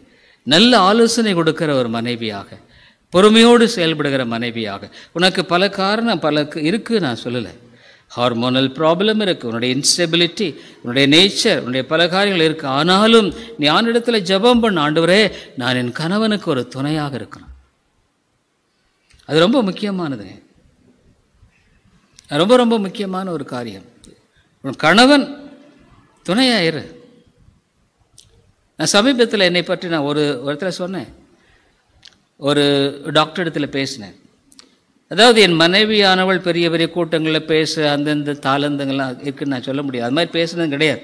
Speaker 1: நல்ல ஆலோசனை கொடுக்கிற ஒரு மனைவியாக, பொறுமையோடு செயல்படுகிற மனைவியாக. உனக்கு பல காரணம் இருக்குது, நான் சொல்லலை. ஹார்மோனல் ப்ராப்ளம் இருக்குது, உன்னுடைய இன்ஸ்டெபிலிட்டி, உன்னுடைய நேச்சர், உன்னுடைய பல காரியங்கள் இருக்குது. ஆனாலும் நீ ஆண்டவரிடத்தில் ஜெபம் பண்ண, ஆண்டவரே நான் என் கணவனுக்கு ஒரு துணையாக இருக்கணும். அது ரொம்ப முக்கியமானது, ரொம்ப ரொம்ப முக்கியமான ஒரு காரியம். உன் கணவன் துணையாயிரு. நான் சமீபத்தில் என்னை பற்றி நான் ஒரு இடத்துல சொன்னேன், ஒரு டாக்டர் இடத்துல பேசினேன். அதாவது என் மனைவியானவள் பெரிய பெரிய கூட்டங்களில் பேச அந்தந்த தாளந்தங்கள்லாம் இருக்குன்னு நான் சொல்ல முடியாது, அது மாதிரி பேசுனது கிடையாது.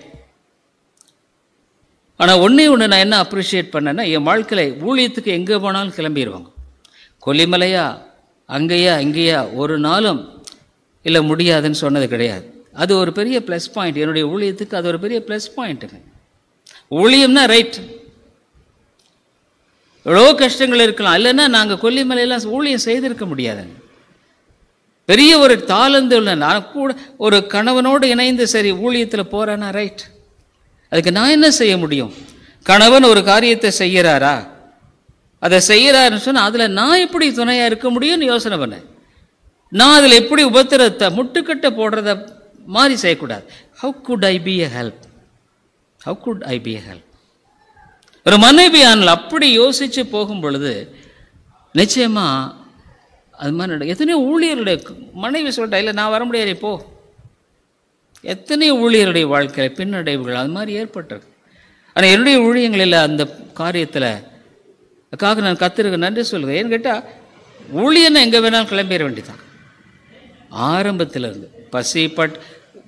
Speaker 1: ஆனால் ஒன்று நான் என்ன அப்ரிஷியேட் பண்ணேன்னா, என் வாழ்க்கையில் ஊழியத்துக்கு எங்கே போனாலும் கிளம்பிடுவாங்க. கொல்லிமலையா அங்கேயா இங்கேயா ஒரு நாளும் இல்லை முடியாதுன்னு சொன்னது கிடையாது. அது ஒரு பெரிய ப்ளஸ் பாயிண்ட். என்னுடைய ஊழியத்துக்கு அது ஒரு பெரிய ப்ளஸ் பாயிண்ட்டுங்க. ஊழியம்னா ரைட், எவ்வளோ கஷ்டங்கள் இருக்கலாம், இல்லைன்னா நாங்கள் கொல்லிமலையெல்லாம் ஊழியம் செய்திருக்க முடியாதுங்க. பெரிய ஒரு தாளந்து உள்ள நான் கூட ஒரு கணவனோடு இணைந்து சரி ஊழியத்தில் போகிறேன்னா ரைட். அதுக்கு நான் என்ன செய்ய முடியும்? கணவன் ஒரு காரியத்தை செய்கிறாரா, அதை செய்கிறாருன்னு சொன்னால் அதில் நான் எப்படி துணையாக இருக்க முடியும்னு யோசனை பண்ணேன். நான் அதில் எப்படி உபத்திரத்தை முட்டுக்கட்டை போடுறத மாதிரி செய்யக்கூடாது. How good I P a help? ஒரு மனைவியானால் அப்படி யோசித்து போகும் பொழுது நிச்சயமாக அது மாதிரி நடக்கும். எத்தனையோ ஊழியருடைய மனைவி சொல்லிட்டா, இல்லை நான் வர முடியாது இப்போ. எத்தனையோ ஊழியருடைய வாழ்க்கையில் பின்னடைவுகள் அது மாதிரி ஏற்பட்டிருக்கு. ஆனால் என்னுடைய ஊழியங்களில் அந்த காரியத்தில் அதுக்காக நான் கத்திருக்க நன்றி சொல்லுவேன். ஏன்னு கேட்டால் ஊழியனை எங்கே வேணாலும் கிளம்பிட வேண்டியதான். ஆரம்பத்தில் இருந்து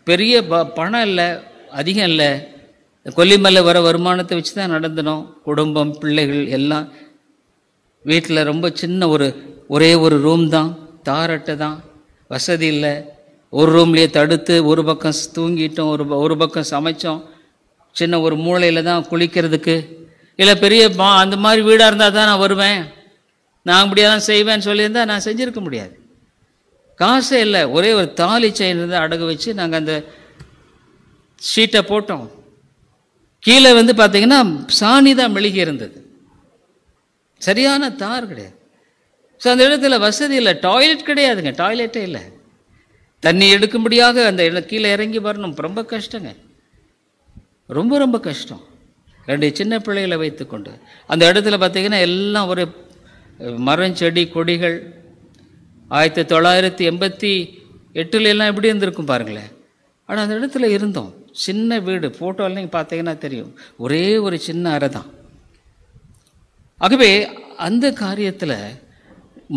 Speaker 1: பெரிய பணம் இல்லை, அதிகம் இல்லை, கொல்லிமலை வர வருமானத்தை வச்சு தான் நடந்தனோம். குடும்பம், பிள்ளைகள் எல்லாம் வீட்டில் ரொம்ப சின்ன ஒரே ஒரு ரூம் தான், தாரட்டை தான், வசதி இல்லை. ஒரு ரூம்லேயே தடுத்து ஒரு பக்கம் தூங்கிட்டோம், ஒரு பக்கம் சமைச்சோம். சின்ன ஒரு மூளையில் தான் குளிக்கிறதுக்கு. இல்லை பெரிய அந்த மாதிரி வீடாக இருந்தால் தான் நான் வருவேன், நான் அப்படியே தான் செய்வேன்னு சொல்லியிருந்தால் நான் செஞ்சுருக்க முடியாது. காசே இல்லை, ஒரே ஒரு தாலி செயின் இருந்தால் அடகு வச்சு நாங்கள் அந்த ஷீட்டை போட்டோம். கீழே பார்த்தீங்கன்னா சாணி தான் மெழுகி இருந்தது, சரியான தார் கிடையாது. ஸோ அந்த இடத்துல வசதி இல்லை, டாய்லெட் கிடையாதுங்க, டாய்லெட்டே இல்லை. தண்ணி எடுக்கும்படியாக அந்த கீழே இறங்கி வரணும், ரொம்ப கஷ்டங்க, ரொம்ப ரொம்ப கஷ்டம். 2 சின்ன பிள்ளைகளை வைத்துக்கொண்டு அந்த இடத்துல பார்த்தீங்கன்னா எல்லாம் ஒரு மரம், செடி, கொடிகள். 1988 எல்லாம் எப்படி இருந்திருக்கும் பாருங்களேன். ஆனால் அந்த இடத்துல இருந்தோம், சின்ன வீடு. ஃபோட்டோவில் நீங்கள் பார்த்தீங்கன்னா தெரியும், ஒரே ஒரு சின்ன அறை தான். ஆகவே அந்த காரியத்தில்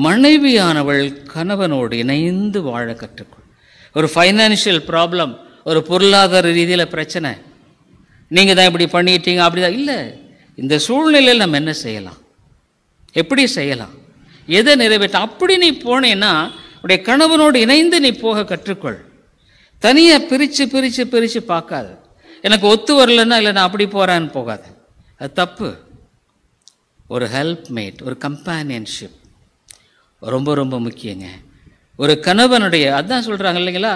Speaker 1: மனைவியானவள் கணவனோடு இணைந்து வாழ கற்றுக்கொள். ஒரு ஃபைனான்ஷியல் ப்ராப்ளம், ஒரு பொருளாதார ரீதியில் பிரச்சனை, நீங்கள் தான் இப்படி பண்ணிட்டீங்க அப்படிதான் இல்லை. இந்த சூழ்நிலையில் நம்ம என்ன செய்யலாம், எப்படி செய்யலாம், எதை நிறைவேற்ற, அப்படி நீ போனேன்னா உடைய கணவனோடு இணைந்து நீ போக கற்றுக்கொள். தனியாக பிரித்து பார்க்காது. எனக்கு ஒத்து வரலன்னா இல்லை நான் அப்படி போகிறேன்னு போகாது, அது தப்பு. ஒரு ஹெல்ப்மேட், ஒரு கம்பேனியன்ஷிப் ரொம்ப ரொம்ப முக்கியங்க. ஒரு கணவனுடைய அதான் சொல்கிறாங்க இல்லைங்களா,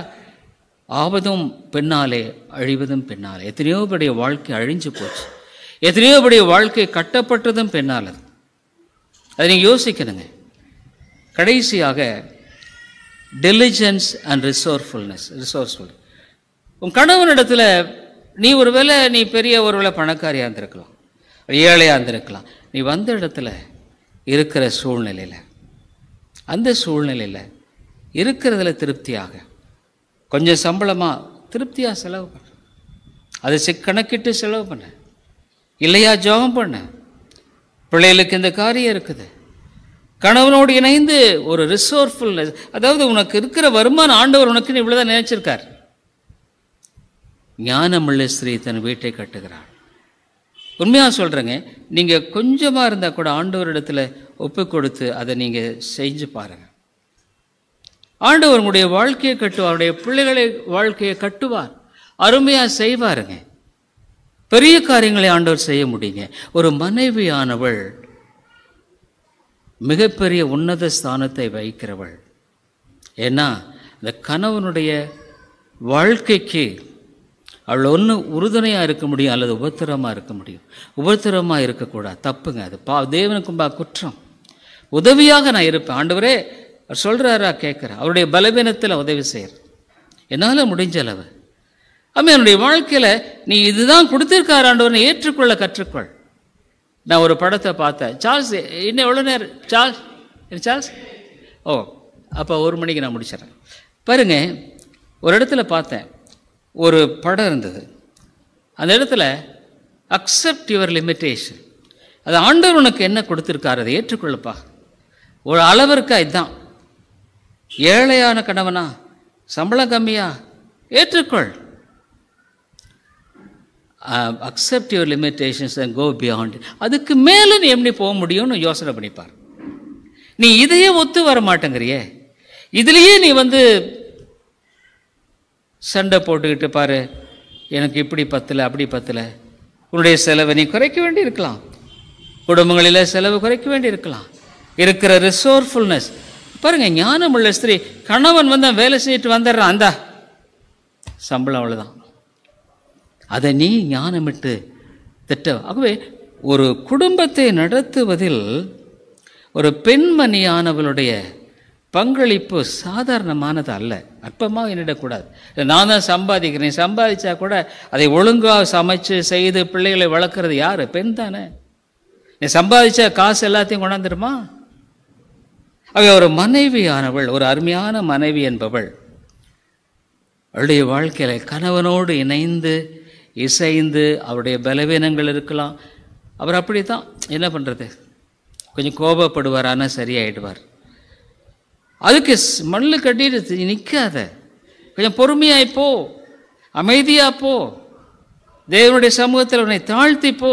Speaker 1: ஆவதும் பின்னாலே அழிவதும் பின்னாலே. எத்தனையோ பேருடைய வாழ்க்கை அழிஞ்சு போச்சு, எத்தனையோ பேருடைய வாழ்க்கை கட்டப்பட்டதும் பின்னால். அதை நீங்கள் யோசிக்கணுங்க. கடைசியாக டெலிஜென்ஸ் அண்ட் ரிசோர்ஸ்ஃபுல். உன் கணவனிடத்தில் நீ ஒருவேளை நீ பெரிய ஒருவேளை பணக்காரியாக இருந்திருக்கலாம், ஏழையாக இருந்திருக்கலாம். நீ வந்த இடத்துல இருக்கிற சூழ்நிலையில், அந்த சூழ்நிலையில் இருக்கிறதுல திருப்தியாக, கொஞ்சம் சம்பளமாக திருப்தியாக செலவு பண்ண, அதை கணக்கிட்டு செலவு பண்ண, இல்லையா ஜெபம் பண்ண. பிள்ளைகளுக்கு இந்த காரியம் இருக்குது, கணவனோடு இணைந்து ஒரு ரிசோர்ஸ்ஃபுல்னஸ். அதாவது உனக்கு இருக்கிற வருமானம் ஆண்டவர் உனக்குன்னு இவ்வளோதான் நினைச்சிருக்கார். ஞானமுள்ள ஸ்திரீ தன் வீட்டை கட்டுகிறாள். உண்மையாக சொல்கிறேங்க, நீங்கள் கொஞ்சமாக இருந்தால் கூட ஆண்டவரிடத்தில் ஒப்பு கொடுத்து அதை நீங்கள் செஞ்சு பாருங்கள். ஆண்டவர் உங்களுடைய வாழ்க்கையை கட்டுவார், அவருடைய பிள்ளைகளை வாழ்க்கையை கட்டுவார், அருமையாக செய்வாருங்க. பெரிய காரியங்களை ஆண்டவர் செய்ய முடியுங்க. ஒரு மனைவியானவள் மிகப்பெரிய உன்னத ஸ்தானத்தை வைக்கிறவள். ஏன்னா இந்த கணவனுடைய வாழ்க்கைக்கு அவள் ஒன்று உறுதுணையாக இருக்க முடியும் அல்லது உபத்திரமாக இருக்க முடியும். உபத்திரமாக இருக்கக்கூடாது, தப்புங்க. அது தேவனுக்கும்பா குற்றம். உதவியாக நான் இருப்பேன். ஆண்டவரே அவர் சொல்கிறாரா கேட்குறேன். அவருடைய பலவீனத்தில் உதவி செய்கிற என்னால் முடிஞ்ச அளவு. ஆமாம், என்னுடைய வாழ்க்கையில் நீ இதுதான் கொடுத்துருக்காரு ஆண்டவரை ஏற்றுக்கொள்ள கற்றுக்கொள். நான் ஒரு படத்தை பார்த்தேன். சார்ல்ஸ் இன்னும் எவ்வளோ நேரம் சார்ல்ஸ் ஓ அப்போ 1 மணிக்கு நான் முடிச்சிடறேன். பாருங்க, ஒரு இடத்துல பார்த்தேன், ஒரு படம் இருந்தது. அந்த இடத்துல அக்செப்ட் யுவர் லிமிட்டேஷன். அது ஆண்டவர் உனக்கு என்ன கொடுத்துருக்காரு அதை ஏற்றுக்கொள்ளப்பா. ஒரு அளவிற்கா இதுதான். ஏழையான கணவனா, சம்பளம் கம்மியா, ஏற்றுக்கொள். Accept your limitations and go beyond. அதுக்கு மேலே நீ எப்படி போக முடியும்னு யோசனை பண்ணிப்பார். நீ இதையே ஒத்து வர மாட்டேங்கிறியே, இதுலேயே நீ சண்டை போட்டுக்கிட்டு பாரு, எனக்கு இப்படி பத்தலை அப்படி பத்தலை. உன்னுடைய செலவை நீ குறைக்க வேண்டி இருக்கலாம், குடும்பங்களில் செலவு குறைக்க வேண்டி இருக்கலாம். இருக்கிற ரிசோர்ஃபுல்னஸ் பாருங்கள். ஞானமுள்ள ஸ்திரீ, கணவன் வேலை செய்யிட்டு வந்துடுறான், அந்த சம்பளம் அவ்வளோதான், அதை நீ ஞானமிட்டு திட்ட. ஆகவே ஒரு குடும்பத்தை நடத்துவதில் ஒரு பெண்மணியானவளுடைய பங்களிப்பு சாதாரணமானது அல்ல, அற்பமாக எண்ணிடக்கூடாது. நான் தான் சம்பாதிக்கிறேன், சம்பாதிச்சா கூட அதை ஒழுங்காக சமைச்சு செய்து பிள்ளைகளை வளர்க்குறது யார்? பெண் தானே. நீ சம்பாதிச்சா காசு எல்லாத்தையும் கொண்டாந்துருமா? அவ ஒரு மனைவியானவள், ஒரு அருமையான மனைவி என்பவள் அவளுடைய வாழ்க்கையில் கணவனோடு இணைந்து இசைந்து, அவருடைய பலவீனங்கள் இருக்கலாம். அவர் அப்படி தான், என்ன பண்ணுறது, கொஞ்சம் கோபப்படுவார், ஆனால் சரியாயிடுவார். அதுக்கு மண்ணு கட்டிட்டு நிற்காத, கொஞ்சம் பொறுமையாய்ப்போ, அமைதியாப்போ, தேவனுடைய சமூகத்தில் உன்னை தாழ்த்திப்போ.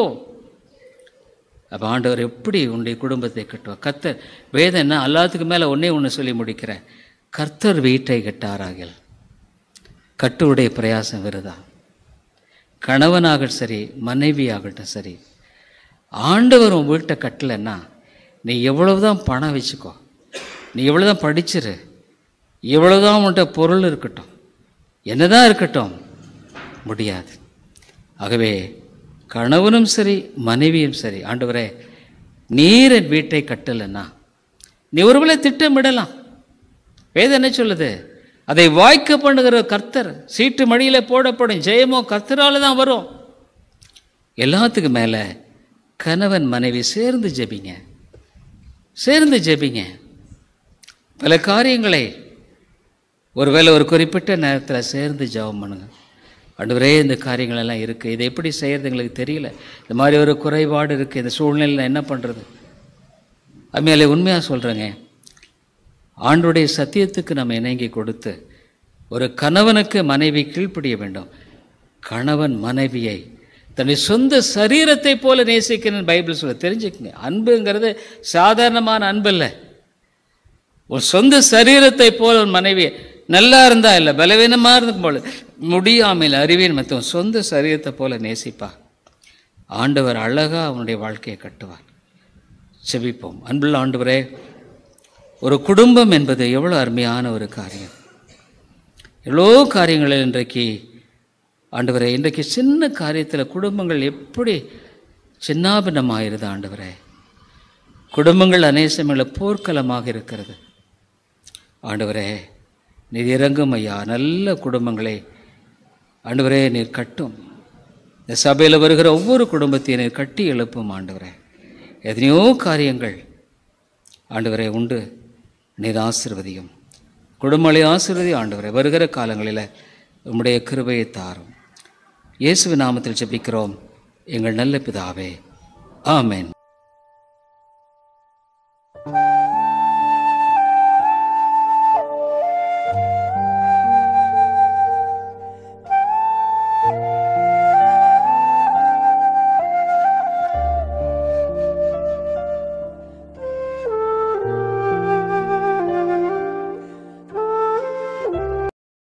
Speaker 1: அப்போ ஆண்டவர் எப்படி உன்னுடைய குடும்பத்தை கட்டுவார்? கர்த்தர் வேதம் என்ன எல்லாத்துக்கு மேலே ஒன்று சொல்லி முடிக்கிறேன். கர்த்தர் வீட்டை கட்டாராகில் கட்டுவுடைய பிரயாசம் விருதா. கணவனாகட்டும் சரி, மனைவியாகட்டும் சரி, ஆண்டவர் உன் வீட்டை கட்டலைன்னா நீ எவ்வளவுதான் பணம் வச்சுக்கோ, நீ எவ்வளோதான் படிச்சிரு, எவ்வளோதான் உன்கிட்ட பொருள் இருக்கட்டும், என்னதான் இருக்கட்டும், முடியாது. ஆகவே கணவனும் சரி மனைவியும் சரி, ஆண்டவரே நீர் என் வீட்டை கட்டலைன்னா நீ ஒருவேளை திட்டமிடலாம். வேதம் என்ன சொல்லுது? அதை வாய்க்க பண்ணுகிற கர்த்தர். சீட்டு மடியில் போடப்படும் ஜெயமோ கர்த்தரால் தான் வரும். எல்லாத்துக்கும் மேலே கணவன் மனைவி சேர்ந்து ஜெபிங்க, சேர்ந்து ஜெபிங்க. பல காரியங்களை ஒருவேளை ஒரு குறிப்பிட்ட நேரத்தில் சேர்ந்து ஜெபம் பண்ணுங்க. ஆண்டவரே இந்த காரியங்கள் எல்லாம் இருக்குது, இதை எப்படி செய்கிறது எங்களுக்கு தெரியல, இந்த மாதிரி ஒரு குறைபாடு இருக்குது, இந்த சூழ்நிலையில் என்ன பண்ணுறது? அதுமாதிரி உண்மையாக சொல்கிறேங்க, ஆண்டவருடைய சத்தியத்துக்கு நம்ம இணங்கி கொடுத்து ஒரு கணவனுக்கு மனைவி கீழ்ப்படிய வேண்டும். கணவன் மனைவியை தன்னுடைய சொந்த சரீரத்தை போல நேசிக்கணும்னு பைபிள் சொல்ல. தெரிஞ்சுக்கங்க, அன்புங்கிறது சாதாரணமான அன்பு இல்லை. ஒரு சொந்த சரீரத்தை போல ஒரு மனைவி நல்லா இருந்தா இல்லை, பலவீனமாக இருக்கும் போல, முடியாமல் அறிவின் மற்ற சொந்த சரீரத்தை போல நேசிப்பா. ஆண்டவர் அழகாக அவனுடைய வாழ்க்கையை கட்டுவார். செபிப்போம். அன்புள்ள ஆண்டவரே, ஒரு குடும்பம் என்பது எவ்வளோ அருமையான ஒரு காரியம். எவ்வளோ காரியங்களில் இன்றைக்கு ஆண்டவரே, இன்றைக்கு சின்ன காரியத்தில் குடும்பங்கள் எப்படி சின்னாபின்னமாயிருது ஆண்டவரே. குடும்பங்கள் அநேக சமயங்களில் போர்க்களமாக இருக்கிறது. ஆண்டவரே நீர் இறங்கும் ஐயா, நல்ல குடும்பங்களை ஆண்டவரே நீர் கட்டும். இந்த சபையில் வருகிற ஒவ்வொரு குடும்பத்தையும் நீர் கட்டி எழுப்பும் ஆண்டவரே. எத்தனையோ காரியங்கள் ஆண்டவரே உண்டு, நீர் ஆசீர்வதியும். குடும்பங்களை ஆசீர்வதி ஆண்டவரே. வருகிற காலங்களில் உம்முடைய கிருபையை தாரும். இயேசுவின் நாமத்தில் ஜெபிக்கிறோம் எங்கள் நல்ல பிதாவே, ஆமென்.